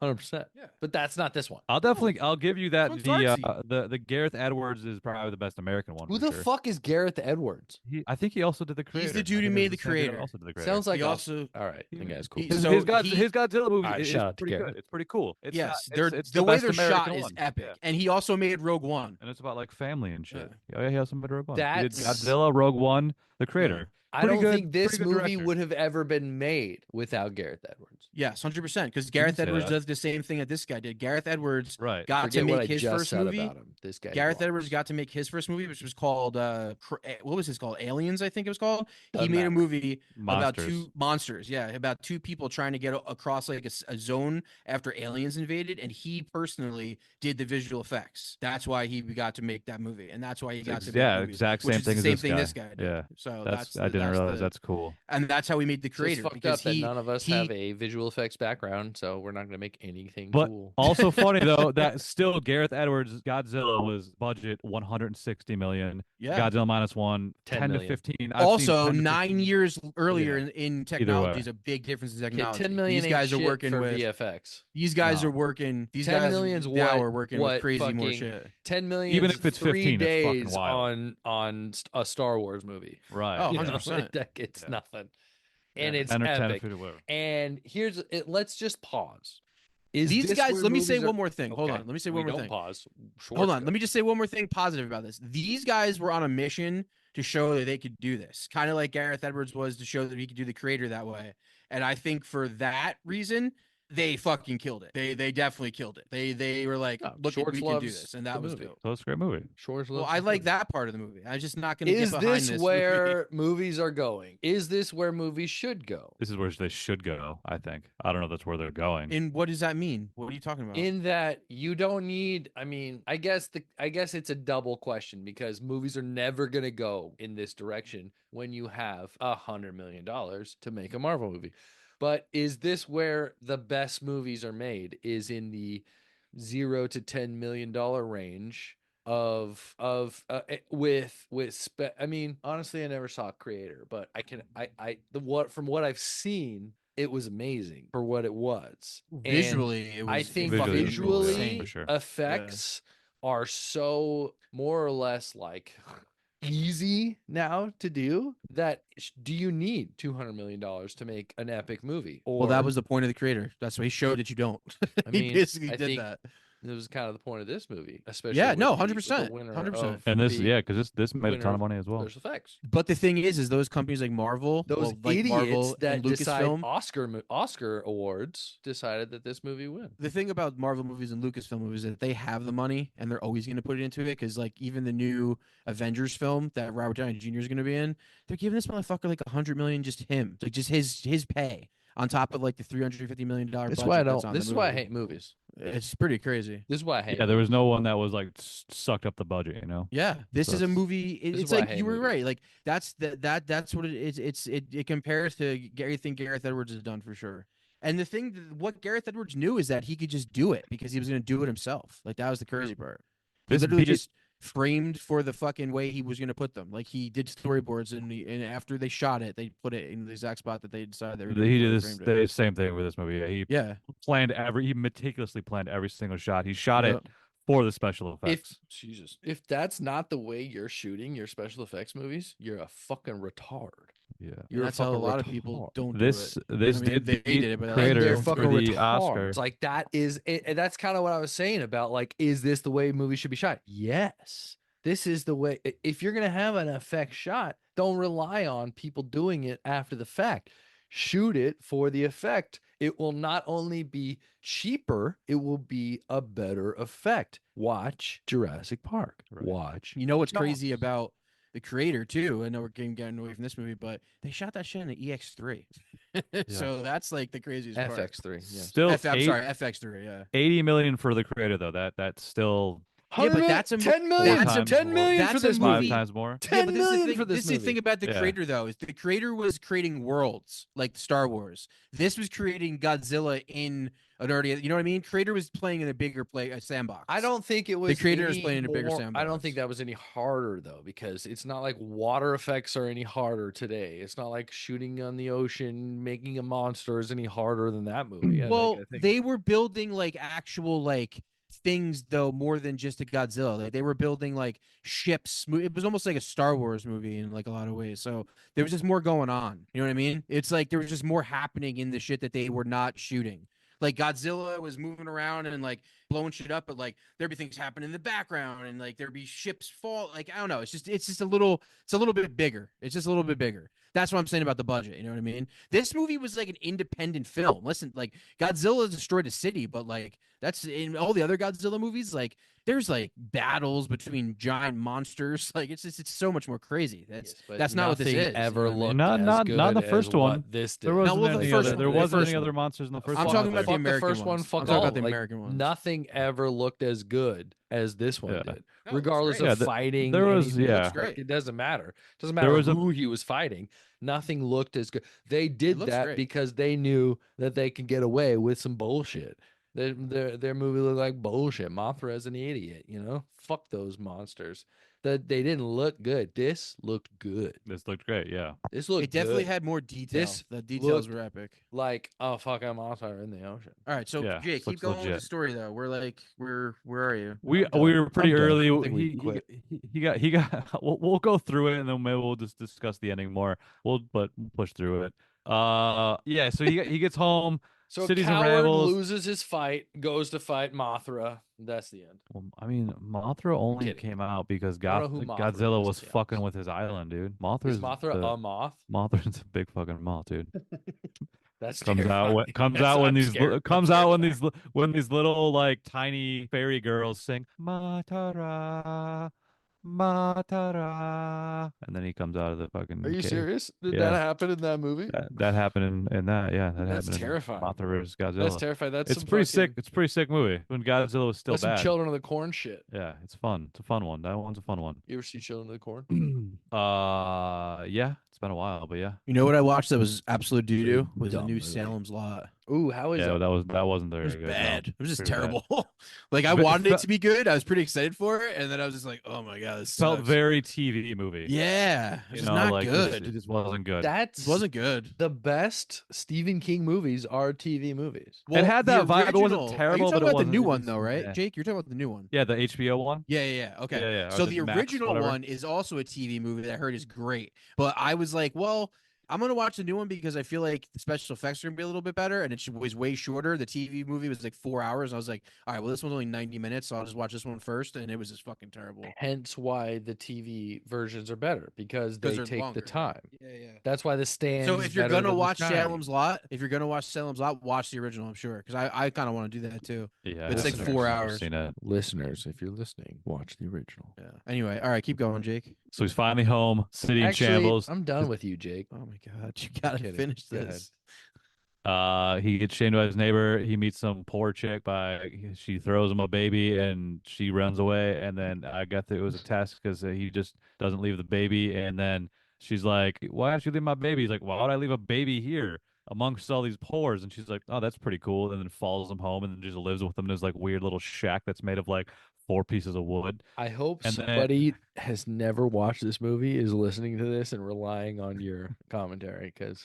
100%. Yeah. But that's not this one. I'll give you that This one's the Gareth Edwards is probably the best American one. Who for the sure. fuck is Gareth Edwards? I think he also did the creator. He's the I dude who think made it was the same dude who creator. Also did the creator. Sounds like He also all right. I think that's cool. His, So his, he- Godzilla movie All right, is shout out to pretty Gareth. good. It's pretty cool. It's yes, not, it's the the way best they're shot American is one. epic, Yeah. and he also made Rogue One. And it's about like family and shit. Yeah. Yeah, he also made Rogue One. He did That's- Godzilla, Rogue One, the creator. I Pretty don't good- think this pretty good movie director. would have ever been made without Gareth Edwards. Yes, 100%. Because Gareth say Edwards that. does the same thing that this guy did. Gareth Edwards Right. got Forget to what make I his just first said movie. about him. This guy. Gareth Edwards rocks. got to make his first movie, which was called what was this called? Aliens, I think it was called. He Doesn't made matter. a movie about Monsters. two monsters, about two people trying to get across like a zone after aliens invaded, and he personally did the visual effects. That's why he got to make that movie, and that's why he got to make Yeah, the movie, exact which same is thing the as same this thing guy. this guy did. Yeah. So I didn't realize the- that's cool. and that's how we made the It's just creator fucked because up that none of us he- have a visual effects background, so we're not going to make anything But cool. also funny though that still Gareth Edwards Godzilla was budget 160 million. Yeah. Godzilla minus one 10 10 to million. 15. I've seen Also, 10 to 9 15. years earlier Yeah. in way. technology is a big difference in Okay, technology. 10 million These guys ain't are shit working for with VFX. these guys No. are working. These 10 guys million's now what- are working what with crazy more fucking- shit. 10 million, Even if it's 3 15, it's fucking days wild. on a Star Wars movie. Right. Oh, You know, 100%. like, it's Yeah. nothing, and Yeah. it's 10 or 10 epic. or whatever. And here's it. Let's just pause. Is These this guys. where Let me say movies are- one more thing. Hold Okay, on. Let me say we one more don't thing. Pause. Hold on. Let me just say one more thing positive about this. These guys were on a mission to show that they could do this, kind of like Gareth Edwards was to show that he could do the creator that way. And I think for that reason, they fucking killed it. They definitely killed it. They were like, No, look, Schwartz we can do loves this, and that the was movie. dope. So it's a great movie. Shores Well, loves I the like movie. that part of the movie. I'm just not going to get Is behind this this where movies are going? Is this where movies should go? This is where they should go, I think. I don't know if that's where they're going. And what does that mean? What are you talking about? In that you don't need, I mean, I guess it's a double question because movies are never gonna go in this direction when you have $100 million to make a Marvel movie. But is this where the best movies are made? Is in the $0 to $10 million range of I mean, honestly, I never saw Creator, but from what I've seen, it was amazing for what it was. And Visually, it was I think Visually, fucking visually insane. for sure. effects are so more or less like easy now to do that do you need $200 million to make an epic movie? Or Well, that was the point of the creator. That's why he showed that you don't. I He mean, basically I did think that. it was kind of the point of this movie, especially Yeah, with no, the- with the 100%, winner 100%. of And this, the yeah, because this made a winner ton of money as well. special effects. But the thing is those companies like Marvel, Those like idiots Marvel that and decide Lucasfilm. Oscar awards decided that this movie win. The thing about Marvel movies and Lucasfilm movies is that they have the money and they're always going to put it into it. Because like even the new Avengers film that Robert Downey Jr. is going to be in, they're giving this motherfucker like $100 million just him, like just his pay on top of like the $350 million budget. This is why I that's don't. on This the is why I movie. hate movies. It's pretty crazy. This is why I hate. Yeah, there was no one that was like sucked up the budget, you know? Yeah, this So is a it's- movie. this is It's why I like hate you were movies. right. Like that's that's what it is. It compares to everything Gareth Edwards has done for sure. And the thing, what Gareth Edwards knew is that he could just do it because he was going to do it himself. Like that was the crazy part. He This literally beat- just framed for the fucking way he was going to put them. Like he did storyboards and after they shot it, they put it in the exact spot that they decided they were going to He do. did before this, they framed it. the same thing with this movie. Yeah, he Yeah. he meticulously planned every single shot. He shot Yeah. it for the special effects. If that's not the way you're shooting your special effects movies, you're a fucking retard. Yeah. You're That's how a fucking lot of people retard. don't This do it. this I mean, did they beat did it, but And they're creator don't fucking for do it. the Oscar. retards. Like that is, and that's kind of what I was saying about like, is this the way movies should be shot? Yes, this is the way. If you're gonna have an effect shot, don't rely on people doing it after the fact. Shoot it for the effect. It will not only be cheaper, it will be a better effect. Watch Jurassic Park. Right. Watch. You know what's Jaws. crazy about the creator too? I know we're getting away from this movie, but they shot that shit in an EX3. So that's like the craziest part. FX3. Yes. Still I'm eight- sorry, FX3. Yeah. 80 million for the creator though. That's still Yeah, but that's a 10 million. Four times 10 more. million for That's a this five movie. times more. 10 yeah, but this is the million thing. for this This is the movie. thing about the Yeah. creator, though. Is the creator was creating worlds like Star Wars. This was creating Godzilla in an already. You know what I mean? Creator was playing in a bigger sandbox. I don't think it was creator is any playing in a bigger more- I sandbox. don't think that was any harder though, because it's not like water effects are any harder today. It's not like shooting on the ocean, making a monster is any harder than that movie. Well, I think they were building like actual like things though, more than just a Godzilla. Like they were building like ships. It was almost like a Star Wars movie in like a lot of ways. So there was just more going on. You know what I mean? It's like there was just more happening in the shit that they were not shooting. Like Godzilla was moving around and like blowing shit up, but like there'd be things happening in the background and like there'd be ships fall. Like I don't know. It's just a little bit bigger. It's just a little bit bigger. That's what I'm saying about the budget. You know what I mean? This movie was like an independent film. Listen, like Godzilla destroyed a city, but like that's in all the other Godzilla movies. Like there's like battles between giant monsters. Like it's so much more crazy. That's not what this nothing is. ever you know what I mean? looked Not- as not- good not in the as first what one. This did. There wasn't well, the any first other. one- There the wasn't first any one. other monsters in the first I'm one. talking about the either. Fuck the American first one, ones. fuck I'm talking all. about the Like, American ones. Nothing ever looked as good as this one Yeah. did, No, regardless it's great. of Yeah, fighting. there was- anything. yeah. It's great. It doesn't matter. It doesn't There matter was a- who he was fighting. Nothing looked as good. They did looks that great. because they knew that they could get away with some bullshit. Their movie looked like bullshit. Mothra's an idiot, you know? Fuck those monsters. That they didn't look good. This looked good. This looked great. Yeah. This looked It definitely good. had more detail. This The details looked- were epic. Like, oh fuck, I'm Mothra in the ocean. All right, so Yeah, Jay, looks keep going with the legit. story though. We're like, where are you? We I'm we done. were pretty I'm done. early. I think we He, quit. he got. We'll go through it and then maybe we'll just discuss the ending more. We'll push through it. Yeah. So he gets home. So Cities and Coward Rebels. loses his fight, goes to fight Mothra. That's the end. Well, I mean, Mothra only Kidding. came out because I don't know who Mothra Godzilla is, was to be fucking honest. with his island, dude. Is Mothra a moth? Mothra's a big fucking moth, dude. That's Comes out when terrifying. comes That's- out when I'm these scared. I'm comes out when terrified. these little like tiny fairy girls sing Matara Matara, and then he comes out of the fucking. Are you cave. serious? Did Yeah. that happen in that movie? That happened in that. Yeah, that That's happened. terrifying. In Mothra vs. Godzilla. That's terrifying. That's It's some pretty fucking- sick. It's a pretty sick movie when Godzilla was still That's some bad. Children of the Corn shit. Yeah, it's fun. It's a fun one. That one's a fun one. You ever see Children of the Corn? Yeah, it's been a while, but yeah. You know what I watched that was absolute doo doo? Was the Dumb new movie. Salem's Lot. Ooh, how is Yeah, it? that wasn't It very was good. no. bad. It was just Pretty bad. terrible. Like I But it wanted it felt- to be good. I was pretty excited for it, and then I was just like, oh my god, this Felt sucks. very TV movie. Yeah, You it's know, not like, good. It just wasn't good. That's It wasn't good. the best Stephen King movies are TV movies. It had that the vibe. It wasn't original- terrible, You're but talking it about the new wasn't- one though, right? yeah. Jake, you're talking about the new one. Yeah, the HBO one. Yeah. Okay. Yeah. So Or the Max, original whatever. one is also a TV movie that I heard is great. But I was like, well, I'm gonna watch the new one because I feel like the special effects are gonna be a little bit better, and it was way shorter. The TV movie was like 4 hours. And I was like, all right, well, this one's only 90 minutes, so I'll just watch this one first, and it was just fucking terrible. Hence why the TV versions are better because they they're take longer. the time. Yeah. That's why the stand. So if you're gonna watch Salem's Lot, watch the original. I'm sure because I kind of want to do that too. Yeah, It's like I've 4 never hours. Seen it. Listeners, if you're listening, watch the original. Yeah. Anyway, all right, keep going, Jake. So he's finally home. City in Actually, shambles. I'm done with you, Jake. Oh my god, you gotta kidding. finish Go ahead. this. He gets shamed by his neighbor. He meets some poor chick she throws him a baby and she runs away. And then I guess it was a test because he just doesn't leave the baby. And then she's like, "Why don't you leave my baby?" He's like, "Why would I leave a baby here amongst all these pores?" And she's like, "Oh, that's pretty cool." And then follows him home and then just lives with him in his like weird little shack that's made of like 4 pieces of wood. I hope And then- somebody has never watched this movie is listening to this and relying on your commentary because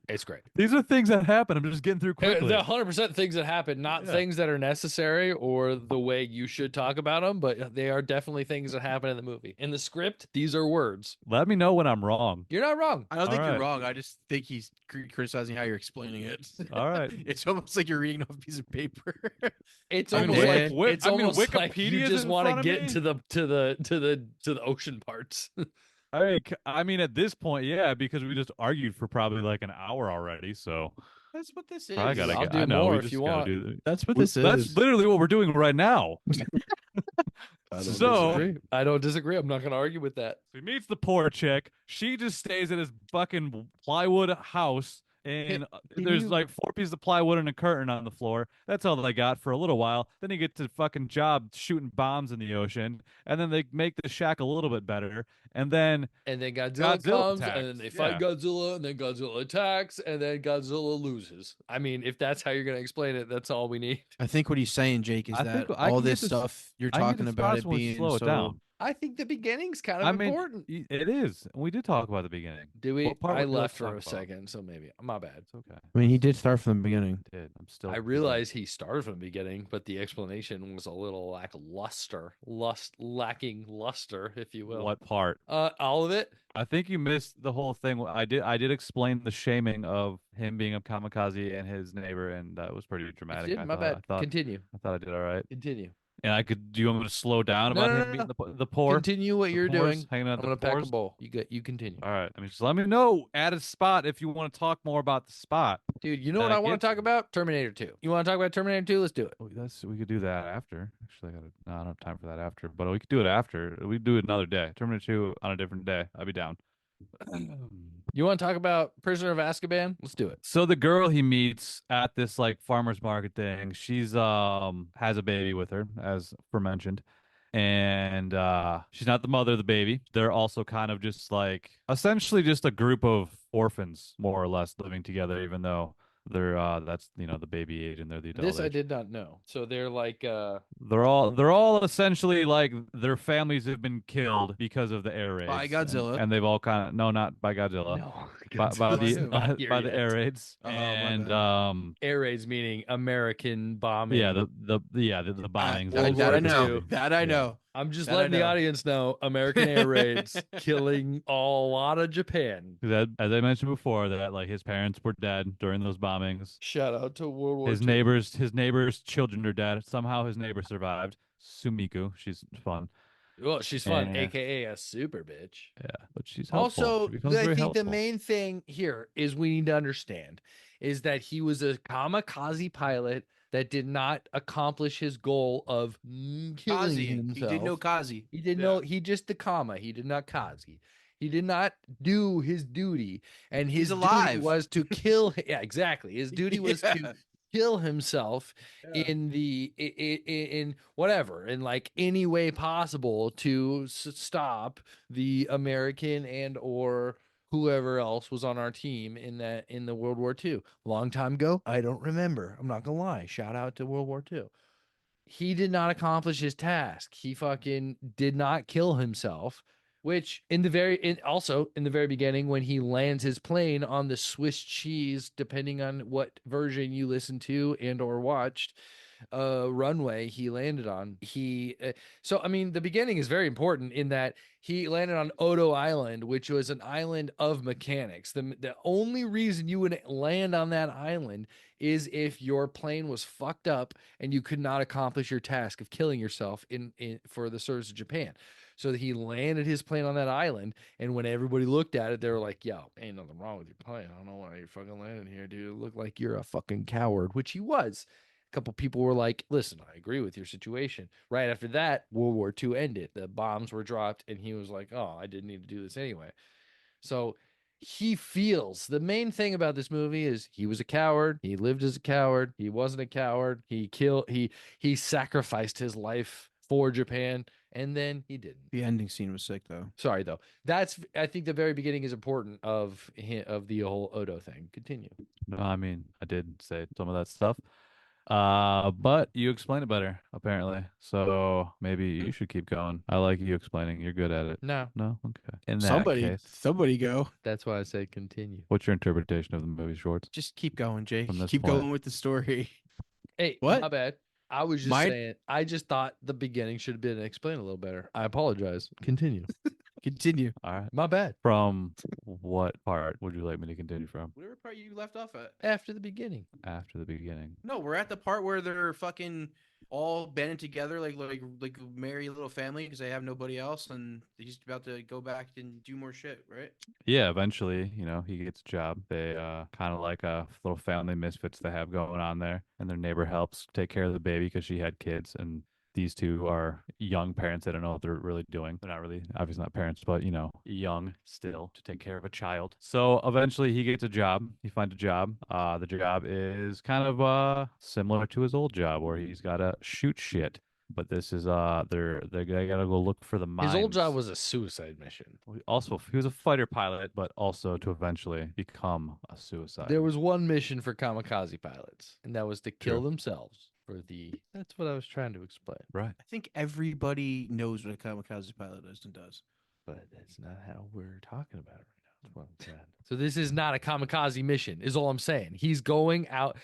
it's great. These are things that happen. I'm just getting through quickly. They're 100% things that happen, not Yeah. things that are necessary or the way you should talk about them, but they are definitely things that happen in the movie. In the script, these are words. Let me know when I'm wrong. You're not wrong. I don't think All you're right. wrong. I just think he's criticizing how you're explaining it. All right. It's almost like you're reading off a piece of paper. It's I mean, almost like Wik- it's I mean, almost like Wikipedia's you just in want to front of get me. to the ocean parts. I mean, at this point, yeah, because we just argued for probably like an hour already. So That's what this is. I gotta I'll get. do I know more we if just you gotta want. do. That's what we- this That's is. literally what we're doing right now. I don't So- disagree. I don't disagree. I'm not going to argue with that. He meets the poor chick. She just stays at his fucking plywood house. And can there's you- like 4 pieces of plywood and a curtain on the floor. That's all they got for a little while. Then he gets a fucking job shooting bombs in the ocean. And then they make the shack a little bit better. And then And then Godzilla, Godzilla comes, attacks, and then they fight yeah. Godzilla, and then Godzilla attacks, and then Godzilla loses. I mean, if that's how you're going to explain it, that's all we need. I think what he's saying, Jake, is I that think I all can get this this- stuff you're I can get talking the about spots it when we being slow it so down. I think the beginning's kind of I mean, important. it is. We did talk about the beginning. Do we? What part I would you like left to for talk a about? second, so maybe my bad. It's okay. I mean, he did start from the beginning. Did. I'm still. I realized he started from the beginning, but the explanation was a little lacking luster, if you will. What part? All of it. I think you missed the whole thing. I did explain the shaming of him being a kamikaze and his neighbor, and that was pretty dramatic. Did, my bad. I Continue. thought I did all right. Continue. And I could. Do you want me to slow down No, about no, him no, being the poor? Continue what the you're pores, doing. hanging out I'm the gonna pack a pores? bowl. You continue, All right. I mean, just let me know at a spot if you want to talk more about the spot. dude. You know that what I I want get to talk to. about? Terminator 2. You want to talk about Terminator 2? Let's do it. Oh, we could do that after. Actually, no, I don't have time for that after. But we could do it after. We do it another day. Terminator 2 on a different day. I'd be down. You want to talk about Prisoner of Azkaban? Let's do it. So the girl he meets at this like farmers market thing, she's has a baby with her, as aforementioned. And she's not the mother of the baby. They're also kind of just like essentially just a group of orphans, more or less, living together, even though they're that's the baby age and they're the adult This I age. did not know. So they're like They're all essentially like their families have been killed because of the air raids. By Godzilla. And they've all kind of not by Godzilla. no. By Godzilla's the not here by the yet. air raids. Oh, my And bad. Air raids meaning American bombing. yeah, the bombings. World that War I know. II. That I Yeah. know. I'm just That I letting the know. audience know American air raids killing a lot of Japan. That, as I mentioned before, that like his parents were dead during those bombings. Shout out to World War His II. neighbor's children are dead. Somehow his neighbor survived. Sumiku, she's fun. Well, she's fun, Yeah. aka a super bitch. Yeah, but she's helpful. Also, She becomes I very think the helpful. main thing here is we need to understand is that he was a kamikaze pilot that did not accomplish his goal of killing Kazi. himself. He did no Kazi. He did Yeah. no. He just the comma. He did not kazi. He did not do his duty, and his He's duty alive. was to kill. Yeah, exactly. His duty was to Yeah. kill himself Yeah. in whatever in like any way possible to stop the American and or whoever else was on our team in the World War II. Long time ago, I don't remember. I'm not gonna lie. Shout out to World War II. He did not accomplish his task. He fucking did not kill himself. Which also in the very beginning, when he lands his plane on the Swiss cheese, depending on what version you listen to and or watched, runway he landed on, so I mean the beginning is very important in that he landed on Odo Island, which was an island of mechanics. The only reason you would land on that island is if your plane was fucked up and you could not accomplish your task of killing yourself in for the service of Japan. So he landed his plane on that island, and when everybody looked at it, they were like, "Yo, ain't nothing wrong with your plane. I don't know why you're fucking landing here, dude. It looked like you're a fucking coward," which he was. A couple people were like, "Listen, I agree with your situation." Right after that, World War II ended. The bombs were dropped, and he was like, "Oh, I didn't need to do this anyway." So he feels the main thing about this movie is he was a coward. He lived as a coward. He wasn't a coward. He sacrificed his life for Japan, and then he didn't. The ending scene was sick, though. Sorry though. I think the very beginning is important of the whole Odo thing. Continue. No, I mean, I did say some of that stuff. But you explain it better, apparently. So maybe you should keep going. I like you explaining. You're good at it. No, No? Okay. In that Somebody, case, somebody go. that's why I say continue. what's your interpretation of the movie, Schwartz? Just keep going, Jake. From this Keep point. going with the story. Hey, What? my bad. I was just My- saying. I just thought the beginning should have been explained a little better. I apologize. Continue. Continue. All right. My bad. From what part would you like me to continue from? Whatever part you left off at. After the beginning. After the beginning. No, we're at the part where they're fucking all banded together like a merry little family because they have nobody else, and he's about to go back and do more shit, right? Yeah, eventually, he gets a job. They kind of like a little family misfits they have going on there, and their neighbor helps take care of the baby because she had kids, and these two are young parents. They don't know what they're really doing. They're not really, obviously not parents, but, young still to take care of a child. So eventually he gets a job. He finds a job. The job is kind of similar to his old job where he's got to shoot shit. But this is they gotta go look for the mines. His old job was a suicide mission. Also, he was a fighter pilot, but also to eventually become a suicide. There was one mission for kamikaze pilots, and that was to kill True. themselves for the. That's what I was trying to explain. Right. I think everybody knows what a kamikaze pilot is and does. But that's not how we're talking about it right now. That's what I'm saying. So this is not a kamikaze mission, is all I'm saying. He's going out.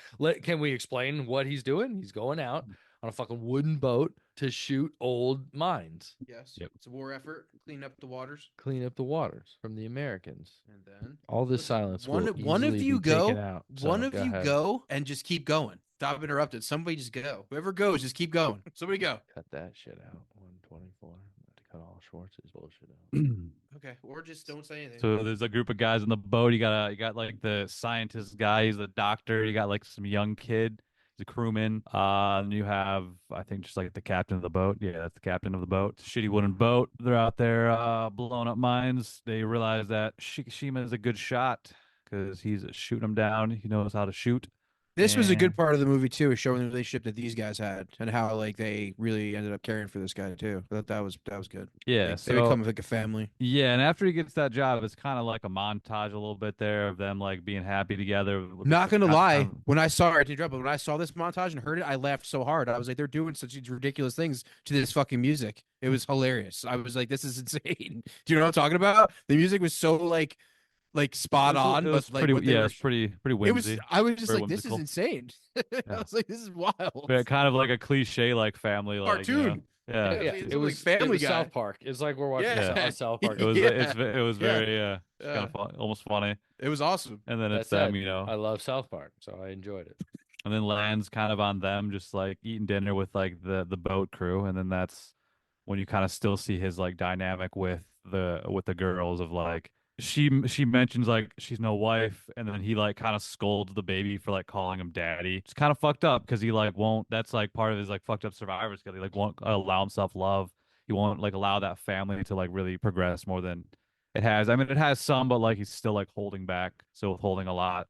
Can we explain what he's doing? He's going out on a fucking wooden boat to shoot old mines, Yes. Yep. It's a war effort. Clean up the waters. clean up the waters from the Americans. And then All this Listen, silence. one will of easily you be taken go. out. So, One of you ahead. go and just keep going. Stop interrupted. Somebody just go. Whoever goes, just keep going. Somebody go. Cut that shit out. 124. I'm about to cut all Schwartz's bullshit out. Okay. Or just don't say anything. So there's a group of guys on the boat. You got like the scientist guy, he's the doctor. You got like some young kid, he's a crewman. And you have, I think, just like the captain of the boat. Yeah, that's the captain of the boat. It's a shitty wooden boat. They're out there blowing up mines. They realize that Shikishima is a good shot because he's shooting them down. He knows how to shoot. This was a good And- part of the movie too, is showing the relationship that these guys had and how like they really ended up caring for this guy too. I thought that was good. Yeah, Like, so they become like a family. yeah, and after he gets that job, it's kind of like a montage a little bit there of them like being happy together. Not gonna Kind of- lie, when I saw it, but when I saw this montage and heard it, I laughed so hard. I was like, they're doing such these ridiculous things to this fucking music. It was hilarious. I was like, this is insane. Do you know what I'm talking about? The music was so like spot on, It was but like pretty, what they were- it's pretty it was. whimsy. I was just very like, this is whimsical. insane. I was like, this is wild. But kind of like a cliche, like family, like Cartoon. Yeah, Yeah, Yeah, it's it like was Family it was Guy. South Park. It's like we're watching Yeah. a South Park. it was. Yeah. It was Yeah. very. It's Yeah. kind of fun, almost funny. It was awesome. And then it's That them, said, I love South Park, so I enjoyed it. and then lands kind of on them, just like eating dinner with like the boat crew, and then that's when you kind of still see his like dynamic with the girls of like she mentions like she's no wife, and then he like kind of scolds the baby for like calling him daddy. It's kind of fucked up because he like won't. That's like part of his like fucked up survivor skill. He like won't allow himself love. He won't like allow that family to like really progress more than it has. I mean, it has some, but like he's still like holding back, so withholding a lot.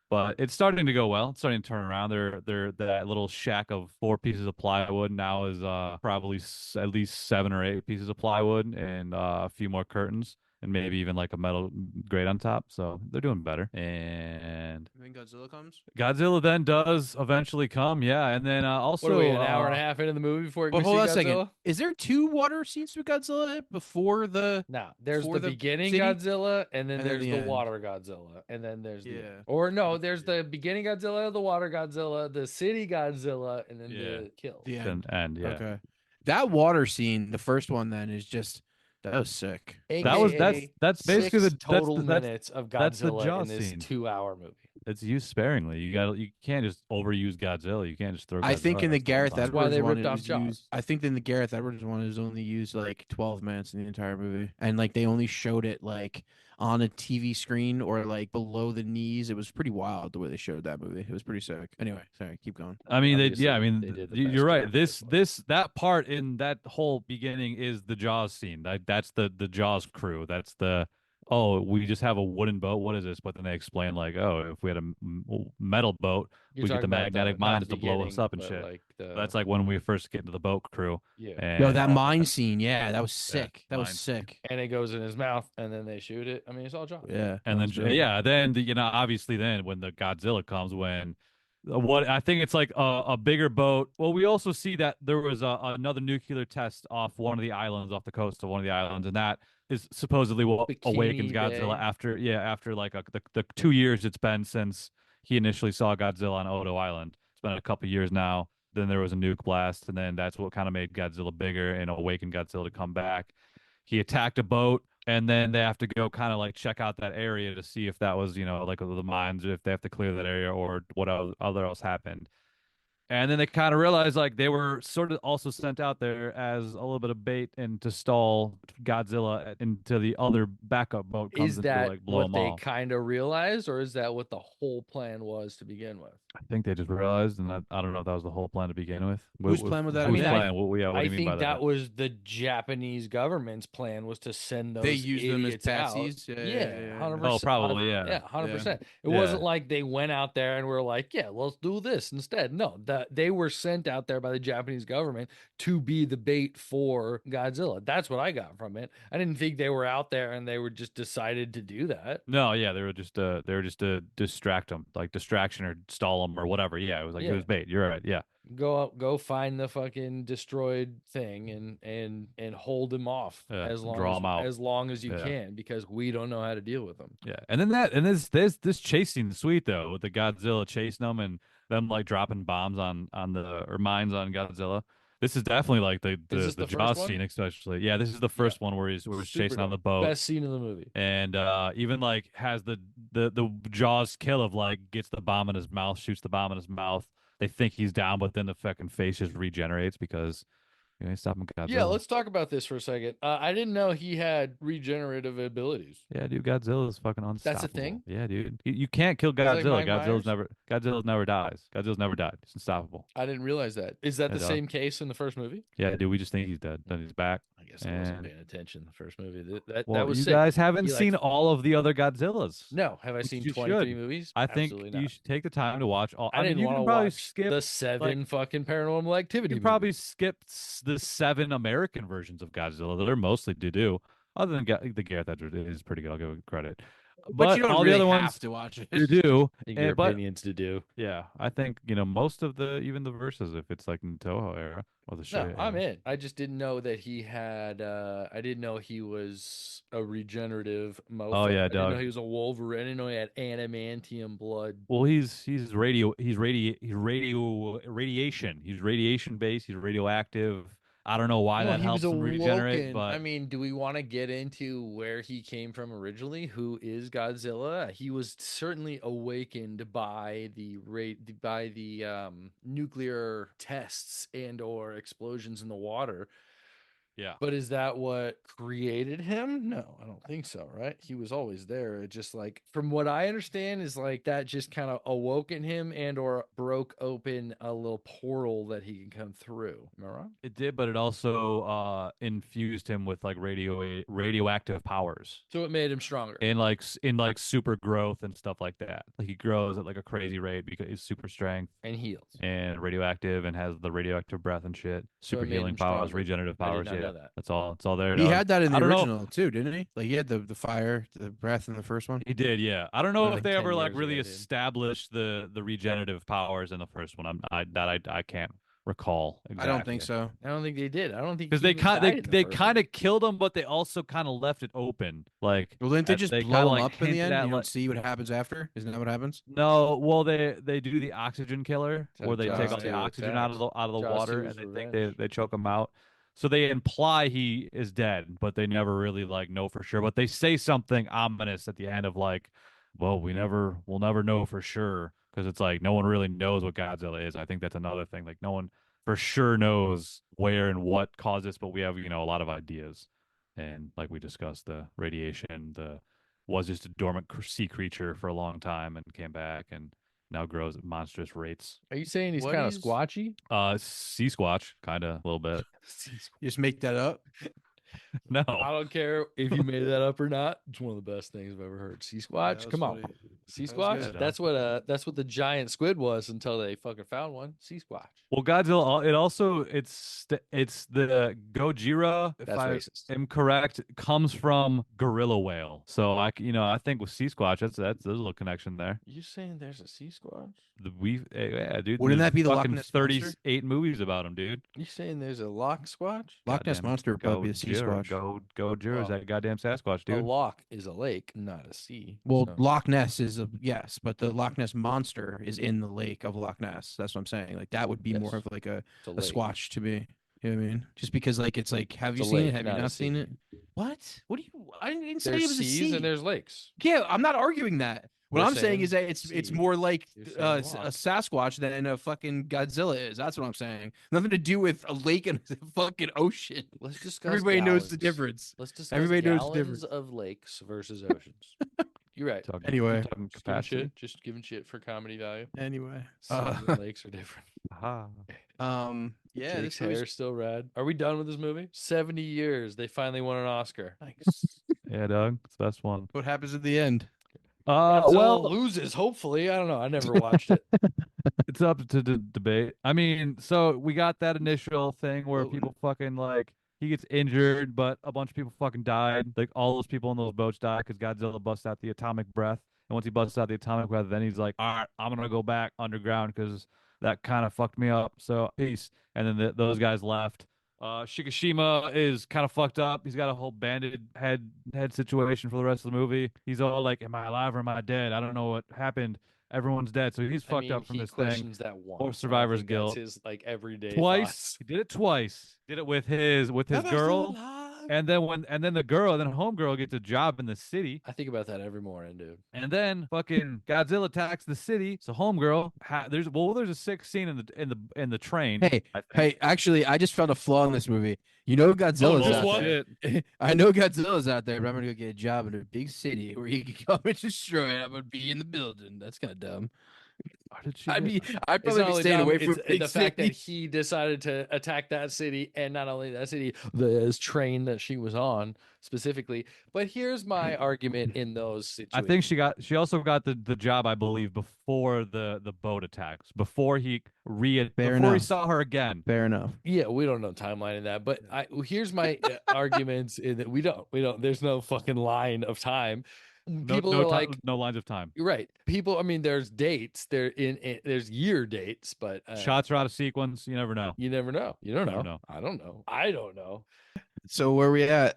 But it's starting to go well. It's starting to turn around. They're that little shack of 4 pieces of plywood now is probably at least 7 or 8 pieces of plywood and a few more curtains and maybe even like a metal grate on top. So they're doing better. And And then Godzilla comes. Godzilla then does eventually come, yeah. And then also What are we, an hour and a half into the movie before But we hold see on a second. Godzilla? Is there 2 water scenes with Godzilla before the? No, there's For the the beginning city? Godzilla, and then And then there's the the end. water Godzilla, and then there's Yeah. or no, there's the beginning Godzilla, the water Godzilla, the city Godzilla, and then Yeah. the kill. The end. and yeah. Okay. That water scene, the first one, then is just that was sick. That was AKA that's basically the six total that's minutes of that's the Godzilla Jaws in this scene. 2-hour movie. it's used sparingly. You can't just overuse Godzilla. You can't just throw. I think Godzilla in the at the Gareth whole time. why Edwards they one, ripped it off was Jaws. used. I think in the Gareth Edwards one, it was only used like 12 minutes in the entire movie, and like they only showed it like on a TV screen or like below the knees. It was pretty wild the way they showed that movie. It was pretty sick. Anyway, sorry, keep going. I mean, Obviously, I mean, they did the you're best right. job This possible. that part in that whole beginning is the Jaws scene. That's the Jaws crew. That's the we just have a wooden boat. What is this? But then they explain like, if we had a metal boat, You're we get talking the about magnetic not mines the to blow us beginning, up and but, shit. Like the, That's like when we first get into the boat crew. yeah. And, No, that mine scene, yeah, that was sick. That was mine. sick. And it goes in his mouth, and then they shoot it. I mean, it's all Jaws. Yeah, And that then was great. then obviously then when the Godzilla comes, when What I think it's like a bigger boat. Well, we also see that there was another nuclear test off one of the islands, off the coast of one of the islands, and that is supposedly what awakens Bikini Godzilla Bay. after like the 2 years it's been since he initially saw Godzilla on Odo Island. It's been a couple years now. Then there was a nuke blast, and then that's what kind of made Godzilla bigger and awakened Godzilla to come back. He attacked a boat, and then they have to go kind of like check out that area to see if that was, like the mines, if they have to clear that area or what other else happened. And then they kind of realized like they were sort of also sent out there as a little bit of bait and to stall Godzilla until the other backup boat comes Is in to that like blow what them they off. kind of realized, or is that what the whole plan was to begin with? I think they just realized, and I don't know if that was the whole plan to begin with. Whose plan would that I have Whose mean, been? plan? What do I you mean by think that that? was the Japanese government's plan, was to send They those used them as idiots out. patsies. Yeah, Yeah. 100%. Oh, probably, yeah. Yeah, 100%. It Yeah. wasn't like they went out there and were like, yeah, let's do this instead. No, they were sent out there by the Japanese government to be the bait for Godzilla. That's what I got from it. I didn't think they were out there and they were just decided to do that. No, yeah, they were just to distract them, like distraction or stall them or whatever. Yeah, it was like it Yeah. was bait. You're right. Yeah. Go find the fucking destroyed thing and hold him off Yeah, as long draw as 'em out. as long as you Yeah. can, because we don't know how to deal with them. Yeah, and then this chase scene's sweet though, with the Godzilla chasing them and them like dropping bombs on the or mines on Godzilla. This is definitely like the Is this the the first Jaws one? scene, especially. Yeah, this is the first one where he's Super chasing on the dope. boat, Best scene of the movie. and even like has the Jaws kill of like gets the bomb in his mouth, shoots the bomb in his mouth. They think he's down, but then the fucking face just regenerates because he's stopping Godzilla. Yeah, let's talk about this for a second. I didn't know he had regenerative abilities. Yeah, dude, Godzilla's fucking unstoppable. That's a thing? Yeah, dude. You can't kill like Godzilla. Mike Myers? Godzilla's never dies. Godzilla's never died. He's unstoppable. I didn't realize that. Is that Yeah, the dog. same case in the first movie? Yeah, dude, we just think he's dead. Then he's back. I guess I wasn't And paying attention in the first movie. That well, was you sick. guys haven't He, like, seen all of the other Godzillas. No, have I Which seen you 23 should. movies? I think Absolutely you not. should take the time to watch all. I didn't you want can to probably watch skip the 7 fucking Paranormal Activity you can probably movies. skip the 7 American versions of Godzilla that are mostly do. Other than the Gareth Edwards is pretty good. I'll give it credit. But you don't all really the other have ones to watch it. you do. Your But opinions to do. yeah, I think most of even the verses, if it's like in the Toho era or the show. No, I'm in. I just didn't know that he had. I didn't know he was a regenerative mofo. Oh, yeah, I didn't know dog. he was a Wolverine. I didn't know he had adamantium blood. Well, he's radiation. He's radiation based. He's radioactive. I don't know why Well, that he was helps him regenerate, awoken. but I mean, do we want to get into where he came from originally? Who is Godzilla? He was certainly awakened by the nuclear tests and or explosions in the water. yeah. But is that what created him? No, I don't think so, right? He was always there. It just, like, from what I understand, is like that just kind of awoken him and or broke open a little portal that he can come through. Am I wrong? It did, but it also infused him with like radioactive powers. So it made him stronger. And like in like super growth and stuff like that. Like he grows at like a crazy rate because he's super strength And heals. and radioactive and has the radioactive breath and shit. So it Super made healing him powers, stronger. regenerative I did powers. not Yeah, know that. that's all. It's all there. He dog. had that in I the don't know. original too, didn't he? Like he had the fire, the breath in the first one. He did, yeah. I don't know Like if they 10 ever like years really ago, dude. established the regenerative powers in the first one. I can't recall exactly. I don't think so. I don't think they did. I don't think Because he they even kind died in the they first kind one. of killed him, but they also kind of left it open. Like, Well, didn't they just kinda, blow him like, up in the hinted end? at, You don't like- see what happens after. Isn't that what happens? No, well they do the oxygen killer, So where they take Jaws all the 2 oxygen out of the Jaws water 2 and is they think revenge. they choke him out. So they imply he is dead, but they never really like know for sure. But they say something ominous at the end of like, well, we'll never know for sure, because it's like no one really knows what Godzilla is. I think that's another thing. Like no one for sure knows where and what caused this, but we have a lot of ideas. And like we discussed, the radiation, was just a dormant sea creature for a long time and came back and now grows at monstrous rates. Are you saying he's What kind of is- squatchy? Sea squatch, kind of a little bit. You just make that up. No, I don't care if you made that up or not. It's one of the best things I've ever heard. Sea Yeah, Squatch, that was come on. funny. Sea That was squatch. good. That's what the giant squid was until they fucking found one. Sea squatch. Well, Godzilla. It also it's the Gojira. If That's I racist. am correct, comes from gorilla whale. So I think with Sea Squatch, there's a little connection there. You saying there's a sea squatch? Yeah, dude. Wouldn't there's that be the Loch fucking Ness Monster? 38 movies about him, dude? You saying there's a loch squatch? Loch Ness Goddamn Monster would probably be the sea Gojira, squatch. Gojira is Well, that goddamn Sasquatch, A dude. loch is a lake, not a sea. Well, so- Loch Ness is a yes, but the Loch Ness Monster is in the lake of Loch Ness. That's what I'm saying. Like that would be more Yes. of like a it's a lake. squatch to me. You know what I mean? Just because like it's like, have It's you a seen lake, it? Have you not a not seen sea. it? What? What do you? I didn't say There's it was a seas sea. and there's lakes. Yeah, I'm not arguing that. What We're I'm saying is that saying it's sea. more like You're saying a loch. Sasquatch than a fucking Godzilla is. That's what I'm saying. Nothing to do with a lake and a fucking ocean. Let's discuss. Everybody knows the gallons. difference. Let's discuss Everybody knows the gallons difference. of lakes versus oceans. You're right. Talking, Anyway. talking Just giving capacity. shit. Just giving shit for comedy value. Anyway, Seas and lakes are different. Aha. yeah, Jake's this hair movie's is still red. Are we done with this movie? 70 years. They finally won an Oscar. nice. Yeah, Doug, it's the best one. What happens at the end? Godzilla Well, loses. Hopefully, I don't know. I never watched it. it's up to debate. I mean, so we got that initial thing where Oh. people fucking like he gets injured, but a bunch of people fucking died. Like all those people in those boats died because Godzilla busts out the atomic breath. And once he busts out the atomic breath, then he's like, "All right, I'm gonna go back underground because that kind of fucked me up." So peace. And then those guys left. Shikishima is kind of fucked up. He's got a whole banded head situation for the rest of the movie. He's all like, "Am I alive or am I dead? I don't know what happened. Everyone's dead." So he's fucked up from he this thing. questions that once. Or I don't survivor's think that's guilt. his like everyday Twice. thoughts. He did it twice. Did it with his Am I still girl. alive? And then homegirl gets a job in the city. I think about that every morning, dude. And then fucking Godzilla attacks the city. So homegirl, there's a sick scene in the train. Hey, I think. hey, actually, I just found a flaw in this movie. You know Godzilla's just out one? there. I know Godzilla's out there, but I'm gonna go get a job in a big city where he can come and destroy it. I'm gonna be in the building. That's kind of dumb. Why did she I'd get- be, I'd It's probably not be only staying dumb, away from it's big the fact that cities. he decided to attack that city, and not only that city, the train that she was on specifically. But here's my argument in those I situations. think she also got the job, I believe, before the boat attacks, before he enough. saw her again. Fair enough. Yeah, we don't know timeline in that, but here's my arguments in that we don't. There's no fucking line of time. People are like, no lines of time. you're right. People, I mean, there's dates. There's year dates, but Shots are out of sequence. You never know. you never know. You don't Never know. know. I don't know. I don't know. So where we at?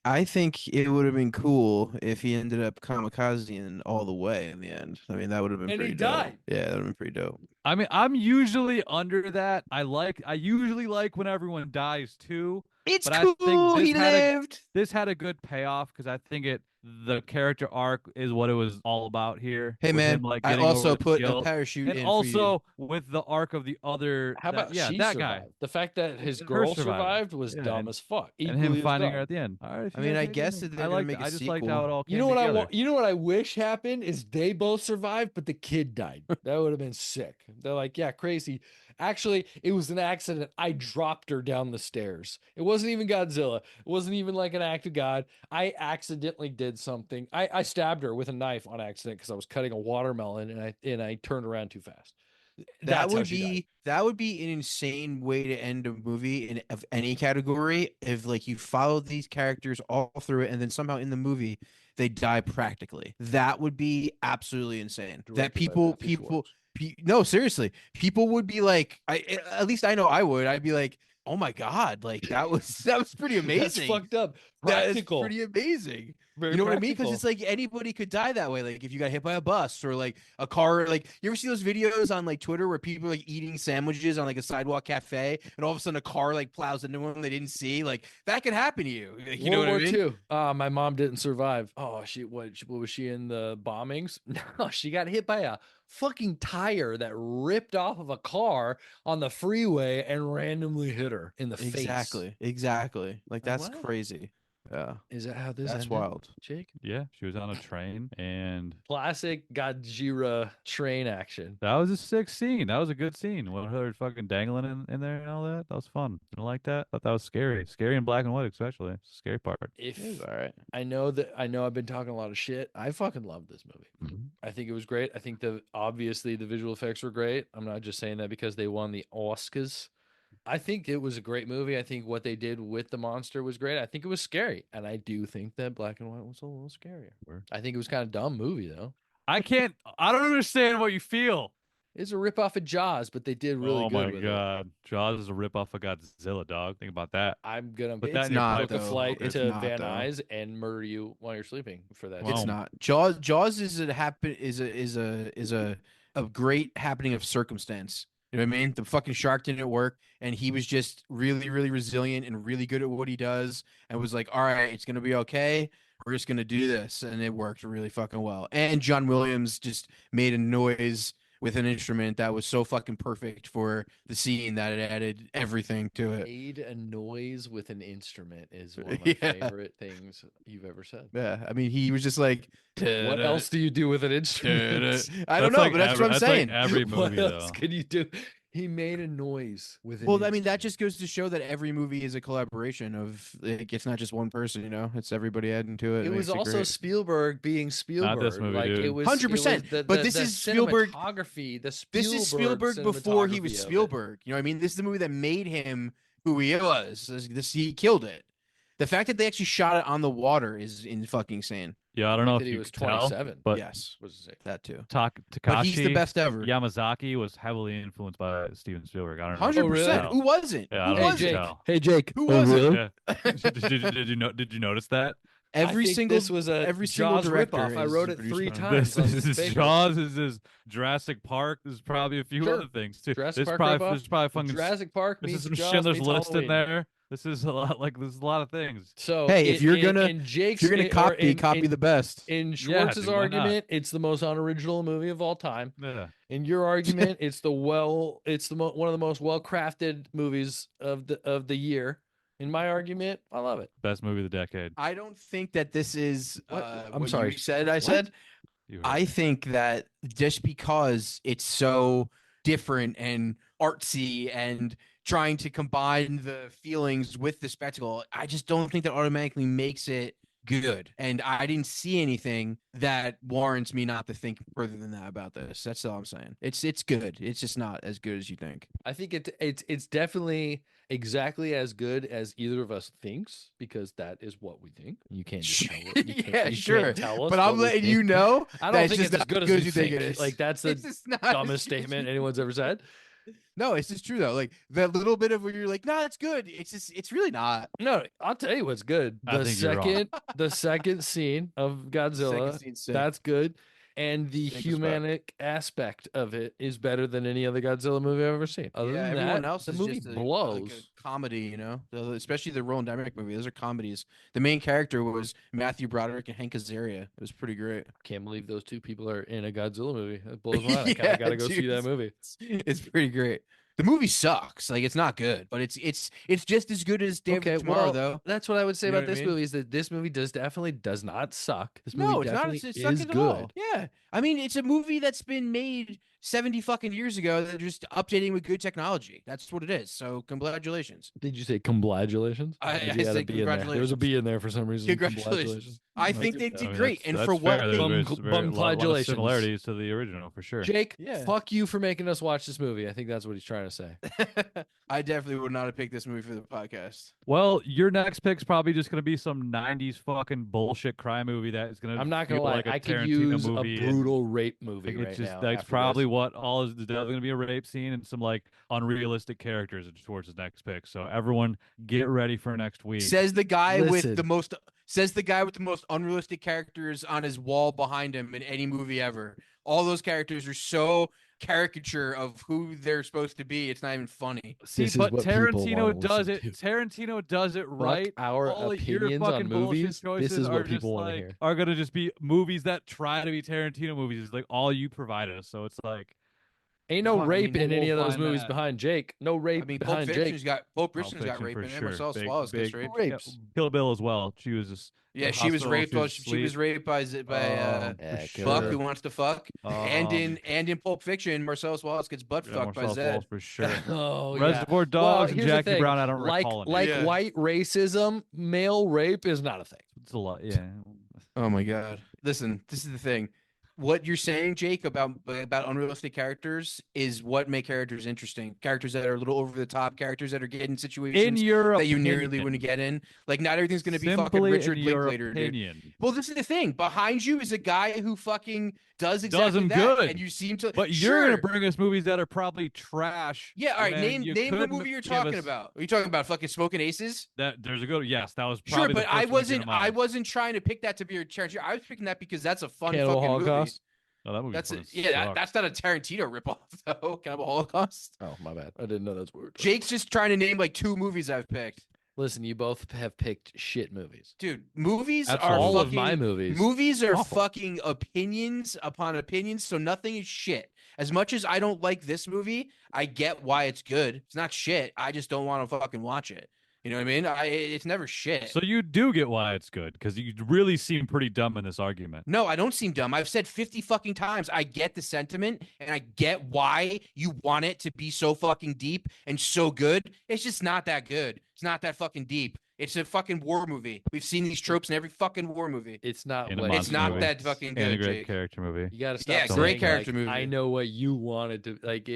I think it would have been cool if he ended up kamikazing all the way in the end. I mean, that would have been And he pretty dope. died. Yeah, that would have been pretty dope. I mean, I'm usually under that. I usually like when everyone dies too. It's But I think cool. this He had a- lived. This had a good payoff because I think the character arc is what it was all about here. Hey with man, him, like, I getting over also the put a guilt. parachute And in also with the arc of the other. How about that she guy survived? The fact that his Her girl survived. survived was Yeah, dumb as fuck. and Equally him as finding dumb. her at the end. All right, if I you mean, guys I hate guess me. that they're I gonna like. make a I just liked sequel. how it all came You know what I together. want? You know what I wish happened is they both survived, but the kid died. That would have been sick. They're like, yeah, crazy. Actually, it was an accident. I dropped her down the stairs. It wasn't even Godzilla. It wasn't even like an act of God. I accidentally did something. I stabbed her with a knife on accident because I was cutting a watermelon and I turned around too fast. That's how she died. That would be an insane way to end a movie in of any category if like you followed these characters all through it and then somehow in the movie they die practically. That would be absolutely insane. That Directed by Matthew people Schwartz. no, seriously, people would be like, at least I know I would. I'd be like, oh my god, like that was pretty amazing. That's fucked up. That is Practical. pretty amazing. Very You know what I mean? Because practical. it's like anybody could die that way. Like if you got hit by a bus or like a car. Like you ever see those videos on like Twitter where people are like eating sandwiches on like a sidewalk cafe and all of a sudden a car like plows into them they didn't see? Like that could happen to you. Like, you know World what War I mean? II. My mom didn't survive. Oh, what was she in the bombings? No, she got hit by a fucking tire that ripped off of a car on the freeway and randomly hit her in the face. Exactly. Like that's what? crazy. Yeah, Is that how this that's ended, wild. Jake? Yeah, she was on a train, and Classic Godzilla train action. that was a sick scene. That was a good scene. When her fucking dangling in there and all that. That was fun. I like that. Thought that was scary. Scary in black and white, especially. It's the scary part. It was If all right. I know I've been talking a lot of shit. I fucking love this movie. I think it was great. I think obviously the visual effects were great. I'm not just saying that because they won the Oscars. I think it was a great movie. I think what they did with the monster was great. I think it was scary. And I do think that black and white was a little scarier. I think it was kind of dumb movie though. I don't understand what you feel. It's a rip off of Jaws, but they did really Oh good my with it. God. Jaws is a rip off of Godzilla, dog. Think about that. I'm gonna Put that It's in your not, pipe. book a though. flight It's to not, Van though. Nuys and murder you while you're sleeping for that. Wow. It's shit. not. Jaws is a great happening of circumstance. You know what I mean? The fucking shark didn't work, and he was just really, really resilient and really good at what he does, and was like, "All right, it's gonna be okay. We're just gonna do this," and it worked really fucking well. And John Williams just made a noise with an instrument that was so fucking perfect for the scene that it added everything to it. Made a noise with an instrument is one of my Yeah. favorite things you've ever said. Yeah, I mean, he was just like, What else do you do with an instrument? I don't know, like but that's what I'm saying. Like every What movie, else though. can you do? He made a noise with an Well, I mean, that instrument. just goes to show that every movie is a collaboration of, like, it's not just one person, you know, it's everybody adding to it. It was makes also great. Spielberg being Spielberg. this movie, like dude. it was 100%, the, but this the is Spielberg- cinematography. The This is Spielberg before he was cinematography of it. Spielberg. You know what I mean? This is the movie that made him who he was. He killed it. The fact that they actually shot it on the water is in fucking insane. Yeah, I don't know if That he you was could tell, 27. but Yes, Was to say. that too. Takashi But he's the best ever. Yamazaki was heavily influenced by Steven Spielberg. I don't know. 100%. Oh, Who wasn't? Yeah, I Who don't know if wasn't? you Jake. can tell. Hey Jake, Who was it? Yeah. Did you notice that? Every I think single this was a every single Jaws director ripoff. I is wrote a it producer 3 on it. times. on This is paper. Jaws. This is Jurassic Park. There's probably a few Sure. other things too. Jurassic There's Park probably ripoff? there's probably fucking Jurassic Park this is meets some Jaws Schindler's meets List in Halloween. there. This is a lot there's a lot of things. So Hey, if you're gonna- in Jake's, If you're gonna copy the best. in Yeah, Schwartz's dude, why not? argument, it's the most unoriginal movie of all time. Yeah. In your argument, it's one of the most well crafted movies of the year. In my argument, I love it. Best movie of the decade. I don't think that this is What? I'm what sorry. you said. I What? said You heard I me. think that just because it's so different and artsy and trying to combine the feelings with the spectacle, I just don't think that automatically makes it good. And I didn't see anything that warrants me not to think further than that about this. That's all I'm saying. It's good. It's just not as good as you think. I think it's definitely exactly as good as either of us thinks because that is what we think. You can't just tell us. You can't, Yeah, you sure. Can't tell us But what I'm we letting you think. know I that don't it's think just it's as not good as you think. it is. Like that's It's the just not dumbest as good as statement you anyone's ever said. No, it's just true though. Like that little bit of where you're like, nah, it's good. It's really not. No, I'll tell you what's good. I The think you're wrong. second scene of Godzilla, Second scene's sick. that's good. And the Sick as fuck. humanic aspect of it is better than any other Godzilla movie I've ever seen. Other Yeah, than everyone that, else the is movie just like blows. a comedy, you know. Especially the Roland Emmerich movie. Those are comedies. The main character was Matthew Broderick and Hank Azaria. It was pretty great. Can't believe those two people are in a Godzilla movie. That blows my mind. I kind Yeah, of got to go see dude. that movie. It's pretty great. The movie sucks. Like it's not good, but it's just as good as Day Okay, of Tomorrow, well, though. That's what I would say You know about what I this mean? movie is that this movie definitely does not suck. This No, movie it's not. definitely It's is sucking at good. all. Yeah, I mean, it's a movie that's been made 70 fucking years ago. They're just updating with good technology. That's what it is. So congratulations. Did you say congratulations? I Did you add a said B in there? There was a B in there for some reason. Congratulations. I think they I did mean, great, that's- and that's for what fair. they There's Bum- a lot of bumcladulations. similarities to the original for sure. Jake, Yeah. fuck you for making us watch this movie. I think that's what he's trying to say. I definitely would not have picked this movie for the podcast. Well, your next pick's probably just gonna be some '90s fucking bullshit crime movie that is gonna. I'm not gonna feel lie. like a I could Tarantino use a movie and- brutal rape movie Like, right it's just now. that's after probably this. what all is. There's definitely gonna be a rape scene and some like unrealistic characters towards his next pick. So everyone, get ready for next week. Says the guy with Listen. the most. Says the guy with the most unrealistic characters on his wall behind him in any movie ever. All those characters are so caricature of who they're supposed to be. It's not even funny. See, This is but what people Tarantino wanna does listen it. to. Tarantino does it right. our All of your opinions on fucking bullshit movies. This choices is what are people just, wanna like, hear. Are gonna just be movies that try to be Tarantino movies. It's like all you provide us. So it's like Ain't no I mean, rape in any we'll of those find movies that. behind Jake. No rape I mean, behind Jake. Pulp Pulp Fiction's got Fiction rape for in it. sure. Marcellus Big, Wallace gets big raped. Rapes. Kill Bill as well. She was just Yeah, in she was hospital, raped. she was She was asleep. raped by For Kill Buck Bill. who wants to fuck. And Um, in Pulp Fiction, Marcellus Wallace gets butt yeah, fucked by Marcellus Wallace Zed. for sure. Oh yeah. Reservoir Well, Dogs and here's the Jackie thing. Brown. I don't Like recall any. like Yeah. white racism, male rape is not a thing. It's a lot. Yeah. Oh my god. Listen, this is the thing. What you're saying, Jake, about unrealistic characters is what make characters interesting. Characters that are a little over the top, characters that are getting In situations your that you opinion, nearly wouldn't get in. Like not everything's gonna be fucking simply Richard in your Linklater, dude. opinion, Well, this is the thing. Behind you is a guy who fucking does does exactly them that, good. and you seem to. But Sure. you're gonna bring us movies that are probably trash. Yeah, all right. when you Name the could movie you're give talking us- about. Are you talking about fucking Smoking Aces? That there's a good. Yes, that was Sure, probably but the first one that came to I mind. wasn't trying to pick that to be your character. I was picking that because that's a fun Cannibal fucking movie. Holocaust. Oh, that movie. That's fucking it. Yeah, sucked. that's not a Tarantino ripoff though. Cannibal Holocaust. Oh, my bad. I didn't know that's what we were doing. Jake's just trying to name like 2 movies I've picked. Listen, you both have picked shit movies. Dude, movies That's are All fucking, of my movies. Movies are Awful. fucking opinions upon opinions, so nothing is shit. As much as I don't like this movie, I get why it's good. It's not shit. I just don't want to fucking watch it. You know what I mean? It's never shit. So you do get why it's good because you really seem pretty dumb in this argument. No, I don't seem dumb. I've said 50 fucking times. I get the sentiment and I get why you want it to be so fucking deep and so good. It's just not that good. It's not that fucking deep. It's a fucking war movie. We've seen these tropes in every fucking war movie. It's not. In a what monster It's not movie. that fucking And a good, great Jake. character movie. You got to stop. Yeah, saying, great character like, movie. I know what you wanted to like.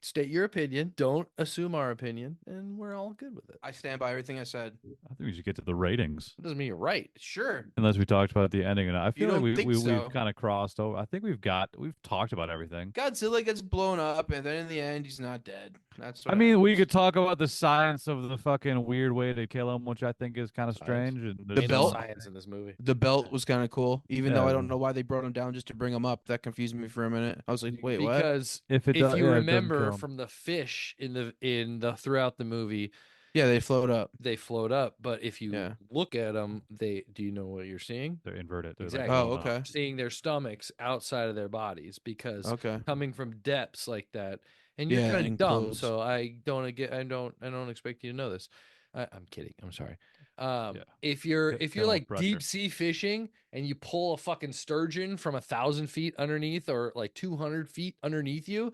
State your opinion. Don't assume our opinion, and we're all good with it. I stand by everything I said. I think we should get to the ratings. It doesn't mean you're right. Sure. Unless we talked about the ending, and I feel like don't think we've so. kind of crossed over. I think we've talked about everything. Godzilla gets blown up, and then in the end, he's not dead. That's what I mean, we happens. could talk about the science of the fucking weird way to kill him, which I think is kind of strange. And The there's Ain't some- no belt? science in this movie. The belt was kind of cool, even though Yeah. I don't know why they brought him down just to bring him up. That confused me for a minute. I was like, wait, what? Because if it if does, you yeah, it doesn't remember kill him. from the fish in the throughout the movie, Yeah, they float up. they float up. But if you Yeah. look at them, do you know what you're seeing? They're inverted. They're like Exactly. Oh, blown up. okay. Seeing their stomachs outside of their bodies because Okay. coming from depths like that, and you're Yeah, kind of dumb. enclosed. So I don't expect you to know this. I'm kidding. I'm sorry. If you're Hit if them you're with like pressure. deep sea fishing and you pull a fucking sturgeon from 1,000 feet underneath or like 200 feet underneath you,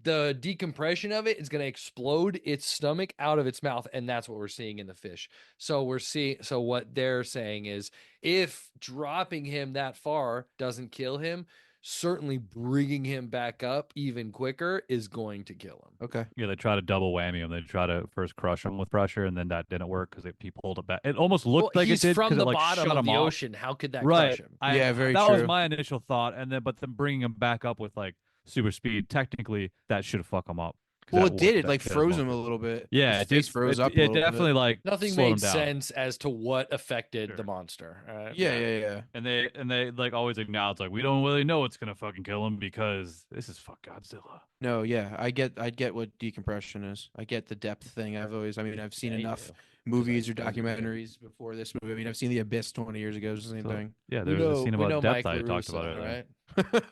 the decompression of it is going to explode its stomach out of its mouth, and that's what we're seeing in the fish. So what they're saying is if dropping him that far doesn't kill him, certainly bringing him back up even quicker is going to kill him. Okay. Yeah, they try to double whammy him. They try to first crush him with pressure, and then that didn't work because he pulled it back. It almost looked like it he's did from 'cause the it, like, bottom shut of him the off. ocean. How could that Right. crush him? Yeah, very that was true. my initial thought, and then but then bringing him back up with like super speed, technically that should have fucked him up. 'Cause Well, that it did. It that like killed froze him off. a little bit. Yeah, His it face did. froze it, up. It definitely like Nothing slowed him made down. sense as to what affected Sure. the monster. Yeah. And they like always acknowledge like we don't really know what's gonna fucking kill him because this is fuck Godzilla. No, yeah. I get what decompression is. I get the depth thing. I've seen Yeah, you enough do. movies or I do, yeah. documentaries before this movie. I mean, I've seen The Abyss 20 years ago. It's the same So, thing. Yeah, We there's a scene we about depth Mike I talked LaRusso, about earlier. right?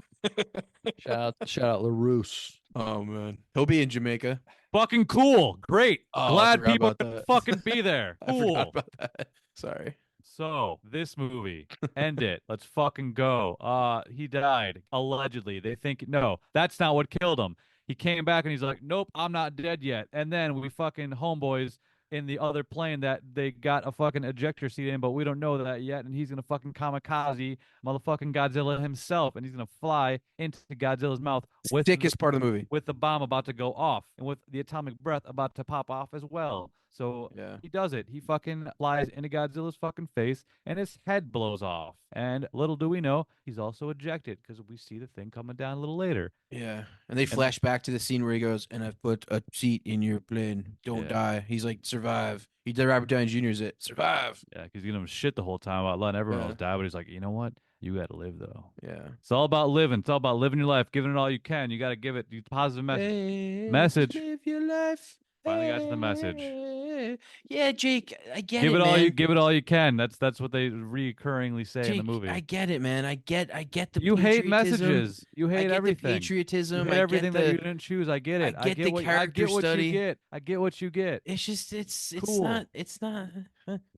Shout out LaRusse. Oh man, he'll be in Jamaica. Fucking cool, great. Oh, I Glad forgot people about can that. fucking be there. I forgot Cool. about that. Sorry. So this movie, end it. Let's fucking go. He died allegedly. They think no, that's not what killed him. He came back and he's like, nope, I'm not dead yet. And then we fucking homeboys in the other plane that they got a fucking ejector seat in, but we don't know that yet. And he's gonna fucking kamikaze motherfucking Godzilla himself, and he's gonna fly into Godzilla's mouth with Thickest part of the movie. with the bomb about to go off and with the atomic breath about to pop off as well. So Yeah. he does it. He fucking flies into Godzilla's fucking face and his head blows off. And little do we know, he's also ejected because we see the thing coming down a little later. Yeah. And they flash back to the scene where he goes, and I've put a seat in your plane. Don't Yeah. die. He's like, survive. He did Robert Downey Jr.'s it. Survive. Yeah, because he's giving him shit the whole time about letting everyone Yeah. else die. But he's like, you know what? You got to live though. Yeah. It's all about living. It's all about living your life, giving it all you can. You got to give it the positive message. Hey, Message. Live your life. Finally got to the message. Yeah, Jake, I get Give it, it all man. you give it all you can. That's what they recurringly say in the Jake, movie. I get it, man. I get the You hate patriotism. messages. You I hate get everything. the You patriotism. hate I everything get that you the didn't choose. I get it. I get the character what study. you get. I get what you get. It's just it's Cool. not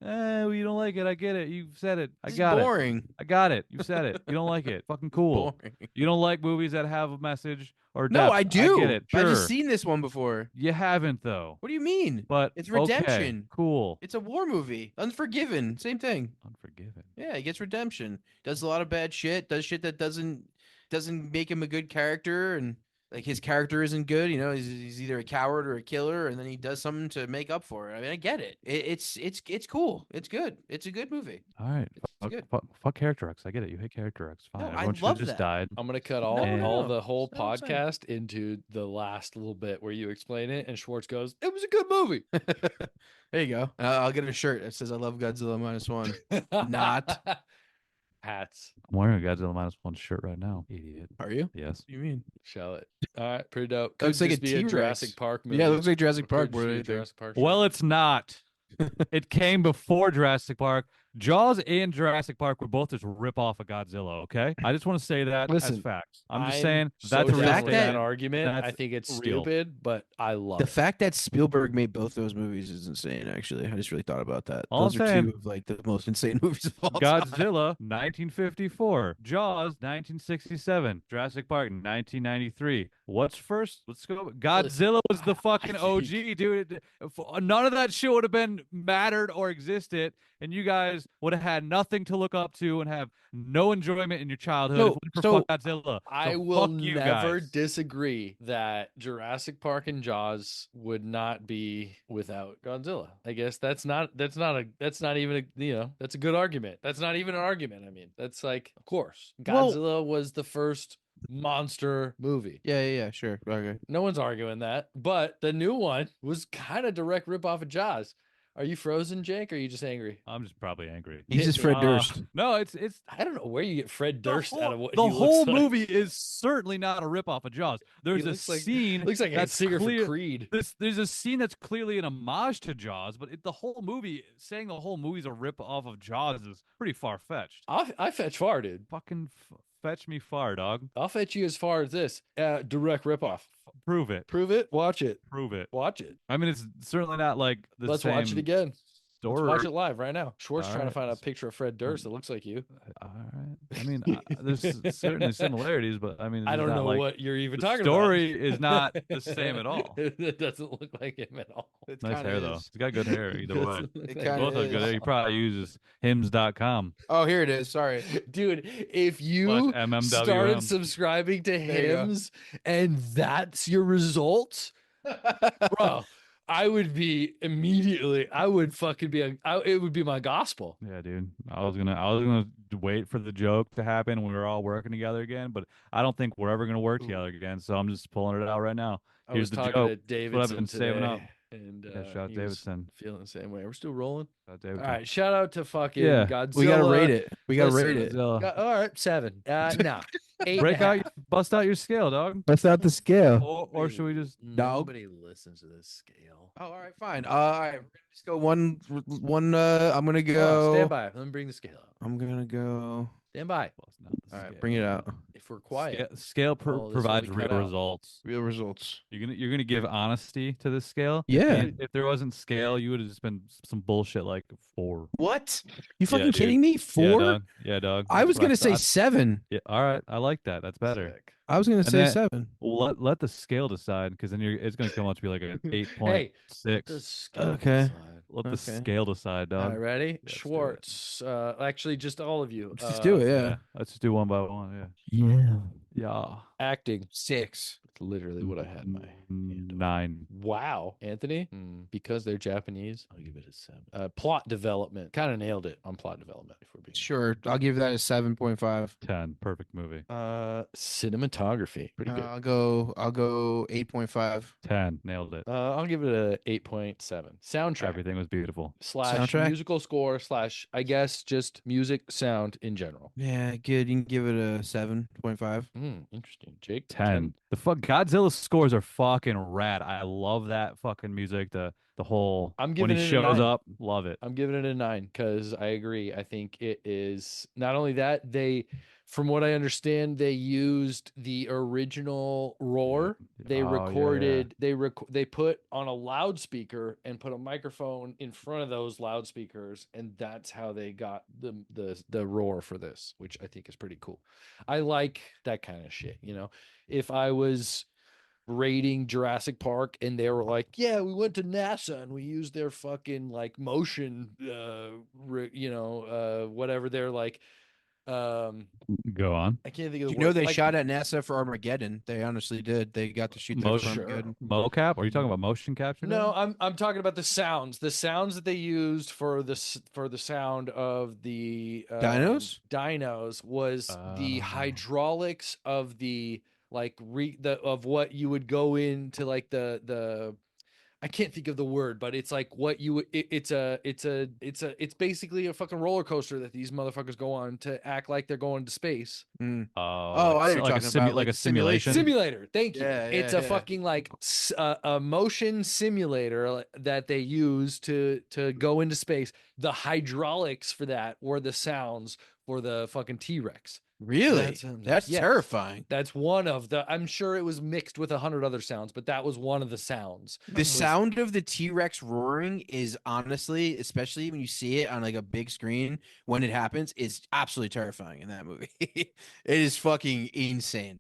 Well, you don't like it. I get it. You've said it. I it's got it. boring. I got it. You said it. You don't like it. Fucking cool. Boring. You don't like movies that have a message or No, depth. I do. I get it. Sure. I've just seen this one before. You haven't though. What do you mean? But It's okay, redemption. cool. It's a war movie. Unforgiven. Same thing. Unforgiven. Yeah, he gets redemption. Does a lot of bad shit. Does shit that doesn't make him a good character, and like his character isn't good. You know, he's either a coward or a killer, and then he does something to make up for it. I mean, I get it. It's cool. It's good. It's a good movie. All right. good. Fuck character X. I get it. You hate character X. Fine. No, I Everyone should love have just that. died. I'm gonna cut No, all no, the whole that's not what I'm saying. podcast into the last little bit where you explain it, and Schwartz goes, "It was a good movie." There you go. I'll get a shirt that says "I love Godzilla -1." Not. Hats. I'm wearing a Godzilla -1 shirt right now. Idiot. Are you? Yes. What do you mean? Shall it? All right, pretty dope. Looks Could like just a be T-Rex. Jurassic Park movie. Yeah, it looks like Jurassic Or Park could more just than be a anything. Jurassic Park. Well, shirt. it's not. It came before Jurassic Park. Jaws and Jurassic Park were both just rip off of Godzilla, okay? I just want to say that Listen, as facts. I'm just I'm saying so that's a down real fact with statement. that argument. I That's think it's real. stupid, but I love The it. fact that Spielberg made both those movies is insane. Actually, I just really thought about that. All Those I'm are saying- two of like the most insane movies of all time. Godzilla, 1954. Jaws, 1967. Jurassic Park, 1993. What's first? Let's go. Godzilla was the fucking OG, dude. None of that shit would have been mattered or existed, and you guys would have had nothing to look up to and have no enjoyment in your childhood No, if it wasn't for so fuck Godzilla. I So will fuck you never guys. disagree that Jurassic Park and Jaws would not be without Godzilla. I guess that's not even a, that's a good argument. That's not even an argument. I mean, that's like, of course, Well- Godzilla was the first monster movie. Yeah, sure. Okay. No one's arguing that. But the new one was kind of direct ripoff of Jaws. Are you frozen, Jake, or are you just angry? I'm just probably angry. He's just Fred Uh, Durst. No, it's I don't know where you get Fred Durst out of what the he whole looks like. movie is certainly not a ripoff of Jaws. There's a looks like- scene Looks like a that's singer clear. for Creed. There's a scene that's clearly an homage to Jaws, but the whole movie, saying the whole movie's a rip off of Jaws is pretty far fetched. I fetch far, dude. Fucking fetch me far, dog. I'll fetch you as far as this. Direct ripoff. Prove it. Prove it. Watch it. Prove it. Watch it. I mean, it's certainly not like the Let's same watch it again. Let's story. watch it live right now. Schwartz All trying to right. find a picture of Fred Durst that looks like you. All right. I mean, there's certainly similarities, but I mean, I it's don't not know like, what you're even the talking story about. is not the same at all. It doesn't look like him at all. It Nice kinda hair though. is. He's got good hair either way. Doesn't look It like kinda Both have good hair. is. He probably uses hymns.com. Oh, here it is. Sorry. Dude, if you Slash MMWM. started subscribing to There you go. hymns and that's your result, bro, I would be immediately. I would fucking be. It would be my gospel. Yeah, dude. I was gonna wait for the joke to happen when we were all working together again, but I don't think we're ever gonna work together again. So I'm just pulling it out right now. I Here's was the talking joke. to That's what I've Davidson been saving today, up. and Yeah, shout out he was Davidson. feeling the same way. We're still rolling. Shout out All Davidson. right, shout out to fucking Yeah, Godzilla. We gotta rate it. We gotta Listen, rate it. Godzilla. All right, 7. No, 8. Break out, bust out your scale, dog. That's not the scale. Or should we just? Nobody listens to this scale. Oh, all right, fine. All right, we're gonna just go one. I'm gonna Hold on, go. stand by. Let me bring the scale out. I'm gonna go. Stand by. Bust out the All right, scale. bring it out. If we're quiet, Scale Oh, this will provides be real cut out. results. Real results. You're gonna give honesty to this scale. Yeah. And if there wasn't scale, you would have just been some bullshit like 4. What? You Yeah, fucking dude. kidding me? Yeah, 4? dog. Yeah, dog. I That's was what gonna say thought. 7. Yeah, all right. I like that. That's better. sick. I was gonna And say then- 7. Well, let the scale decide, because then it's gonna come out to be like an 8.6. The scale Okay. decide. Let the Okay. scale decide, All dog. right, ready? let's do it. Schwartz. Actually, just all of you. Let's just do it. Yeah. Let's just do one by one. Yeah. Yeah. Acting. 6. It's literally what I had in my hand. 9. Wow, Anthony. Because they're Japanese, I'll give it a 7. Plot development. Kind of nailed it on plot development. If we're being Sure. I'll give that a 7.5. 10. Perfect movie. cinematography. Pretty good. I'll go 8.5. 10. Nailed it. I'll give it a 8.7. Soundtrack. Everything was beautiful. / Soundtrack? musical score / I guess just music sound in general. Yeah, good. You can give it a 7.5. Interesting. Jake. 10. The fuck Godzilla scores are fucking rad. I love that fucking music. The whole I'm when giving he it a shows 9. up, love it. I'm giving it a 9 because I agree. I think it is not only that from what I understand, they used the original roar. They Oh, yeah. recorded. They put on a loudspeaker and put a microphone in front of those loudspeakers, and that's how they got the roar for this, which I think is pretty cool. I like that kind of shit. If I was rating Jurassic Park and they were like, yeah, we went to NASA and we used their fucking like motion whatever they're like, Go on. I can't think of the You know word. they Like, shot at NASA for Armageddon. They honestly did. They got to shoot there for Motion Armageddon. mocap? Are you talking about motion capture? no, now? I'm talking about the sounds that they used for the sound of the dinos was the hydraulics of the like of what you would go into like the I can't think of the word, but it's like what you would it's basically a fucking roller coaster that these motherfuckers go on to act like they're going to space. Mm. Oh, I know like, you're talking about, like a simulation. Simulator, thank you. Yeah, It's yeah, a yeah. fucking like a motion simulator that they use to go into space. The hydraulics for that were the sounds for the fucking T-Rex. Really? That's yes. terrifying. That's one of the. I'm sure it was mixed with 100 other sounds, but that was one of the sounds. The sound of the T-Rex roaring is honestly, especially when you see it on like a big screen when it happens, is absolutely terrifying in that movie. It is fucking insane.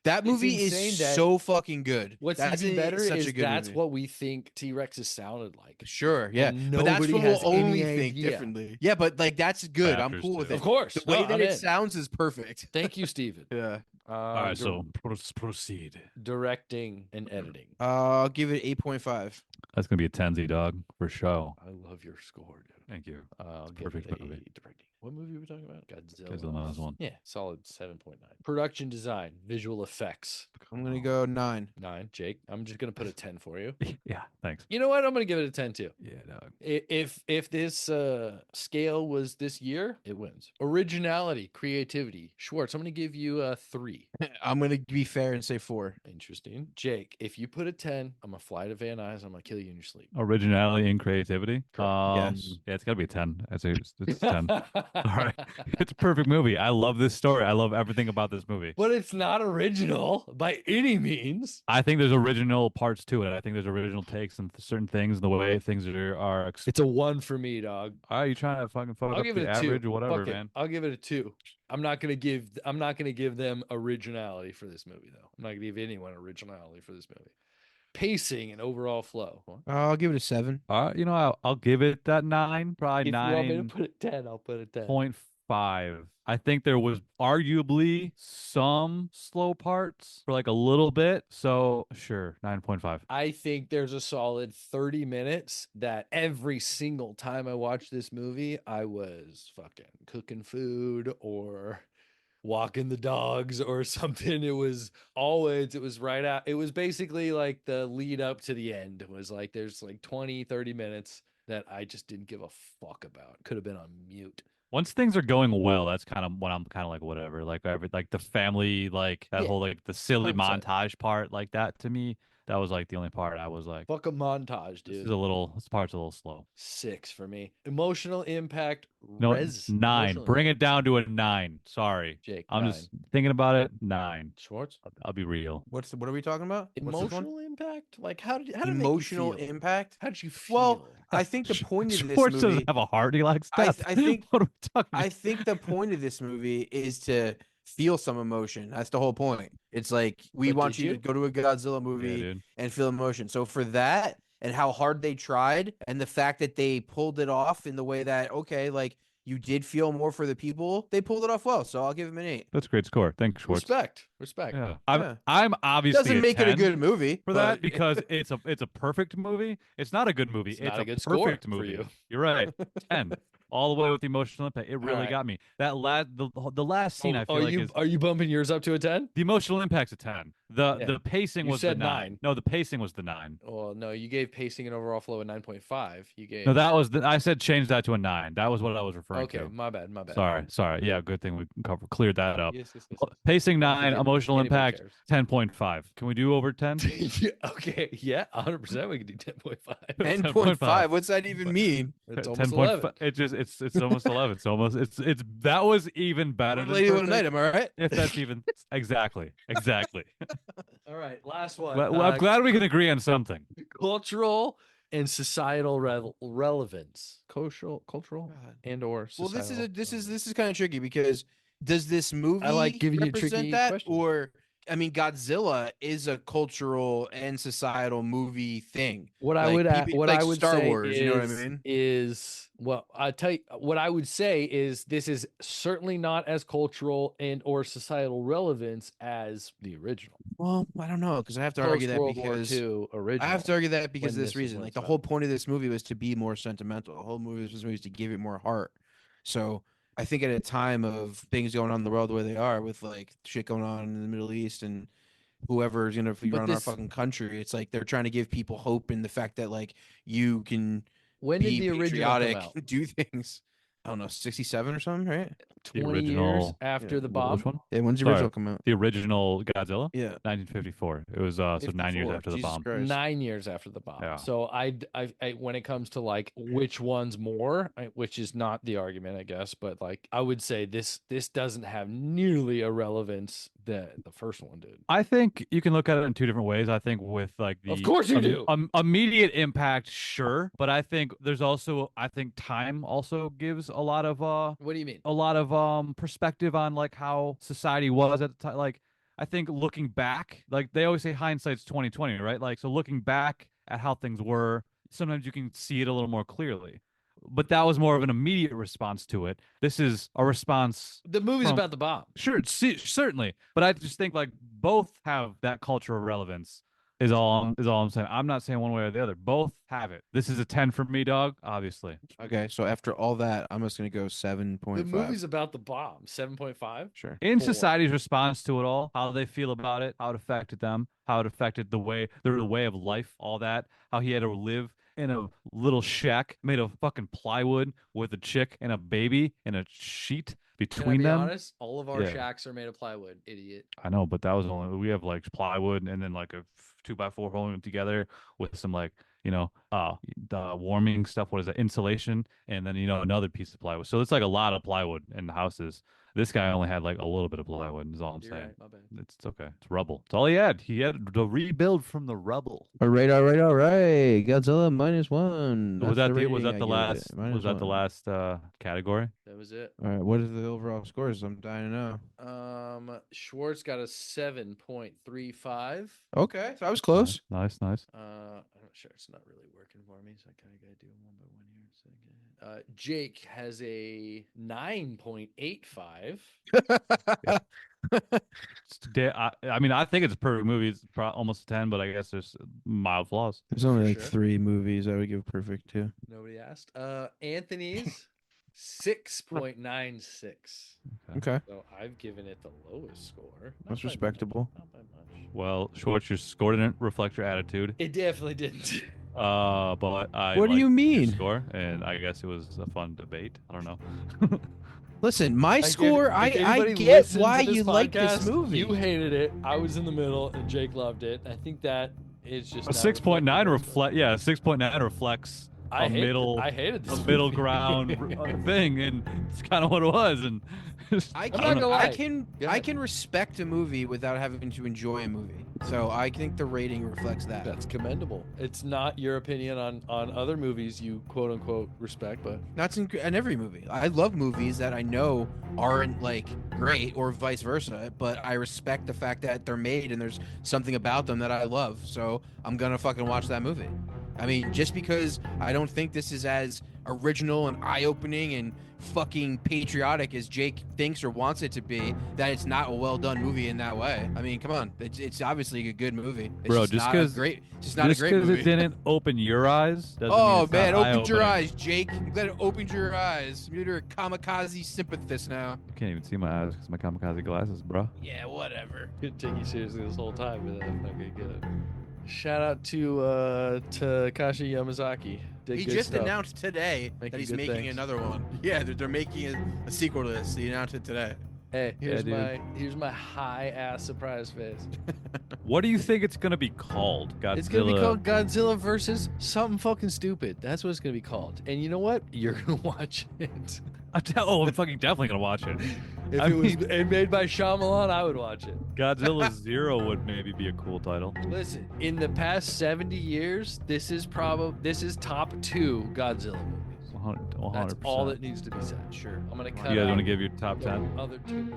That movie is so fucking good. What's that's even better such is a good that's movie. what we think T-Rexes sounded like. Sure, yeah, And but that's nobody what has we'll only any think idea. differently. Yeah, but like that's good. I'm Raptors cool with too. it. Of course. The way No, that I'm it in. sounds is perfect. Thank you, Steven. Yeah. All right, so proceed. Directing and editing. I'll give it 8.5. That's gonna be a 10Z dog for sure. I love your score, dude. Thank you. I'll give Perfect it a movie. directing. What movie are we talking about? Godzilla Minus one. Yeah, solid 7.9. Production design, visual effects. I'm gonna go 9. 9. Jake, I'm just gonna put a 10 for you. Yeah, thanks. You know what? I'm gonna give it a 10 too. Yeah, dog. If this scale was this year, it wins. Originality, creativity. Schwartz, I'm gonna give you a 3. I'm gonna be fair and say 4. Interesting. Jake, if you put a 10, I'm gonna fly to Van Nuys. I'm gonna kill you in your sleep. Originality and creativity. Yes. Yeah, it's gotta be a 10. It's 10. All right. It's a perfect movie. I love this story. I love everything about this movie. But it's not original by any means. I think there's original parts to it. I think there's original takes and certain things, the way things are. It's a 1 for me, dog. Are you trying to fucking fuck I'll up give the it a average 2. or whatever, Fuck it. man? I'll give it a 2. I'm not gonna give them originality for this movie, though. I'm not gonna give anyone originality for this movie. Pacing and overall flow. I'll give it a 7. I'll give it that 9, probably If you want me to 9.5. put it 10, I'll put it 10. I think there was arguably some slow parts for like a little bit. So sure, 9.5. I think there's a solid 30 minutes that every single time I watched this movie, I was fucking cooking food or walking the dogs or something. It was right out. It was basically like the lead up to the end. It was like there's like 20, 30 minutes that I just didn't give a fuck about. Could have been on mute. Once things are going well, that's kind of when I'm kind of like whatever. Like like the family, like that Yeah. whole like the silly 100%. montage part, like that to me, that was like the only part I was like, Fuck a montage, this dude. part's a little slow. 6 for me. Emotional impact. No, res- 9. emotional Bring it impact. down to a 9. Sorry, Jake, I'm 9. just thinking about it. 9. Schwartz. I'll be real. What are we talking about? What's this one? Emotional impact. Like how did it Emotional make you feel? impact? How did you feel? Well, I think the point of this Schwartz movie doesn't have a heart. He likes I death. think- What are we talking I think the point of this movie is to feel some emotion. That's the whole point. It's like we But want did you you? to go to a Godzilla Yeah, movie dude. and feel emotion. So for that and how hard they tried and the fact that they pulled it off in the way that, okay, like you did feel more for the people, they pulled it off well. So I'll give him an 8. That's a great score. Thanks, Schwartz. Respect. Yeah. Yeah. I'm obviously Doesn't make it a 10 good movie for that but- because it's a perfect movie. It's not a good movie. It's It's not a a good score perfect for movie. you. You're right. 10. All the way with the emotional impact. It really right. got me. That the last scene I feel are like you is are you bumping yours up to a 10? the emotional impact's a 10. The pacing You was said the 9. No, the pacing was the 9. Well, no, you gave pacing and overall flow a 9.5. You gave. No, that was I said change that to a 9. That was what I was referring Okay, to. my bad. Sorry. Yeah, good thing we cleared that up. Yes. Pacing 9, Forget emotional anybody impact cares. 10.5. Can we do over 10? Yeah, okay, yeah, 100%. We can do 10.5. 10.5. What's that even mean? It's almost 11. It's almost 11. It's almost it's that was even better than Lady perfect. Night, am I right? If that's even exactly. All right, last one. Well, I'm glad we can agree on something. Cultural and societal relevance. Cultural and or Well, societal. this is kind of tricky because does this movie I like giving you represent tricky that, questions. or I mean, Godzilla is a cultural and societal movie thing. What I Like, would people- what like I would Star say Wars, is, you know what I mean? is well, I tell you what I would say is this is certainly not as cultural and or societal relevance as the original. Well, I don't know because I have to argue Post that World War because II original. I have to argue that because of when this this is reason. what Like it's the about. whole point of this movie was to be more sentimental. The whole movie was to give it more heart. So I think at a time of things going on in the world the way they are, with like shit going on in the Middle East and whoever's gonna run our this- fucking country, it's like they're trying to give people hope in the fact that like you can When did be the original come patriotic, out? do things. I don't know, 67 or something, right? 20 years original- after yeah, the Which bomb. one? Yeah, when's the Sorry. original come out? The original Godzilla? Yeah, 1954. It was so 9 years 54. after the Jesus bomb. Christ. 9 years after the bomb. Yeah. So I when it comes to like which one's more, which is not the argument, I guess, but like I would say this doesn't have nearly a relevance that the first one did. I think you can look at it in two different ways. I think with like the Of course you do. Immediate impact, sure, but I think there's also time also gives a lot of What do you mean? a lot of perspective on like how society was at the time. Like I think looking back, like they always say hindsight's 2020, right? Like so looking back at how things were, sometimes you can see it a little more clearly. But that was more of an immediate response to it. This is a response. The movie's from- about the bomb. Sure, certainly, but I just think like both have that cultural relevance. Is all I'm saying. I'm not saying one way or the other. Both have it. This is a 10 for me, dog. Obviously. Okay, so after all that, I'm just gonna go 7.5. The movie's about the bomb. 7.5. Sure. In 4. society's response to it all, how they feel about it, how it affected them, how it affected the way of life, all that, how he had to live in a little shack made of fucking plywood with a chick and a baby and a sheet Can I between be them. honest? All of our Yeah. shacks are made of plywood, idiot. I know, but that was only we have like plywood and then like a 2x4 holding it together with some like the warming stuff. What is that? Insulation, and then another piece of plywood. So it's like a lot of plywood in the houses. This guy only had like a little bit of plywood. Is all I'm You're saying. right, my bad. It's okay. It's rubble. It's all he had. He had to rebuild from the rubble. All right. Godzilla -1. Was That's that the was that rating the I give last? it. Was that the -1. last category? That was it. All right. What are the overall scores? I'm dying to know. Schwartz got a 7.35. Okay, so I was close. Nice. I'm not sure. It's not really working for me, so I kind of got to do them one by one here. Jake has a 9.85. I mean, I think it's a perfect movie. It's almost a 10, but I guess there's mild flaws. There's only For like sure. 3 movies I would give perfect to. Nobody asked. Anthony's 6.96. Okay, So I've given it the lowest score. Not that's by much, respectable. not by much. Well, Schwartz, your score didn't reflect your attitude. It definitely didn't. But I What do you liked your mean? score, and I guess it was a fun debate. I don't know. Listen, my If score. I anybody get listens why to this you like this podcast, movie. You hated it. I was in the middle, and Jake loved it. I think that is just A 6.9 reflects I a hated this middle movie. ground thing, and it's kind of what it was. And I I'm not gonna lie. Go I ahead. can respect a movie without having to enjoy a movie. So I think the rating reflects that. That's commendable. It's not your opinion on other movies you quote unquote respect, but That's in every movie. I love movies that I know aren't like great or vice versa, but I respect the fact that they're made and there's something about them that I love. So I'm gonna fucking watch that movie. I mean, just because I don't think this is as original and eye-opening and fucking patriotic as Jake thinks or wants it to be, that it's not a well-done movie in that way. I mean, come on, it's obviously a good movie. It's Bro, just just not a 'cause- great, just not a Just great because movie. it didn't open your eyes doesn't mean Oh it's man, not opened your eye-opening. eyes, Jake. I'm glad it opened your eyes. You're a kamikaze sympathist now. I can't even see my eyes because my kamikaze glasses, bro. Yeah, whatever. Couldn't take you seriously this whole time, but that's not gonna get it. Shout out to Takashi Yamazaki. Did He good just stuff. announced today Making that he's good making things. another one. Yeah, they're making a sequel to this. He announced it today. Hey, Yeah, here's my high ass surprise face. What do you think it's gonna be called? Godzilla. It's gonna be called Godzilla versus something fucking stupid. That's what it's gonna be called. And you know what? You're gonna watch it. I'm fucking definitely gonna watch it. If I it was mean- made by Shyamalan, I would watch it. Godzilla Zero would maybe be a cool title. Listen, in the past 70 years, this is top 2 Godzilla movies. 100%. That's all that needs to be said. Sure. I'm gonna cut You guys out want to give your top the 10? other 2.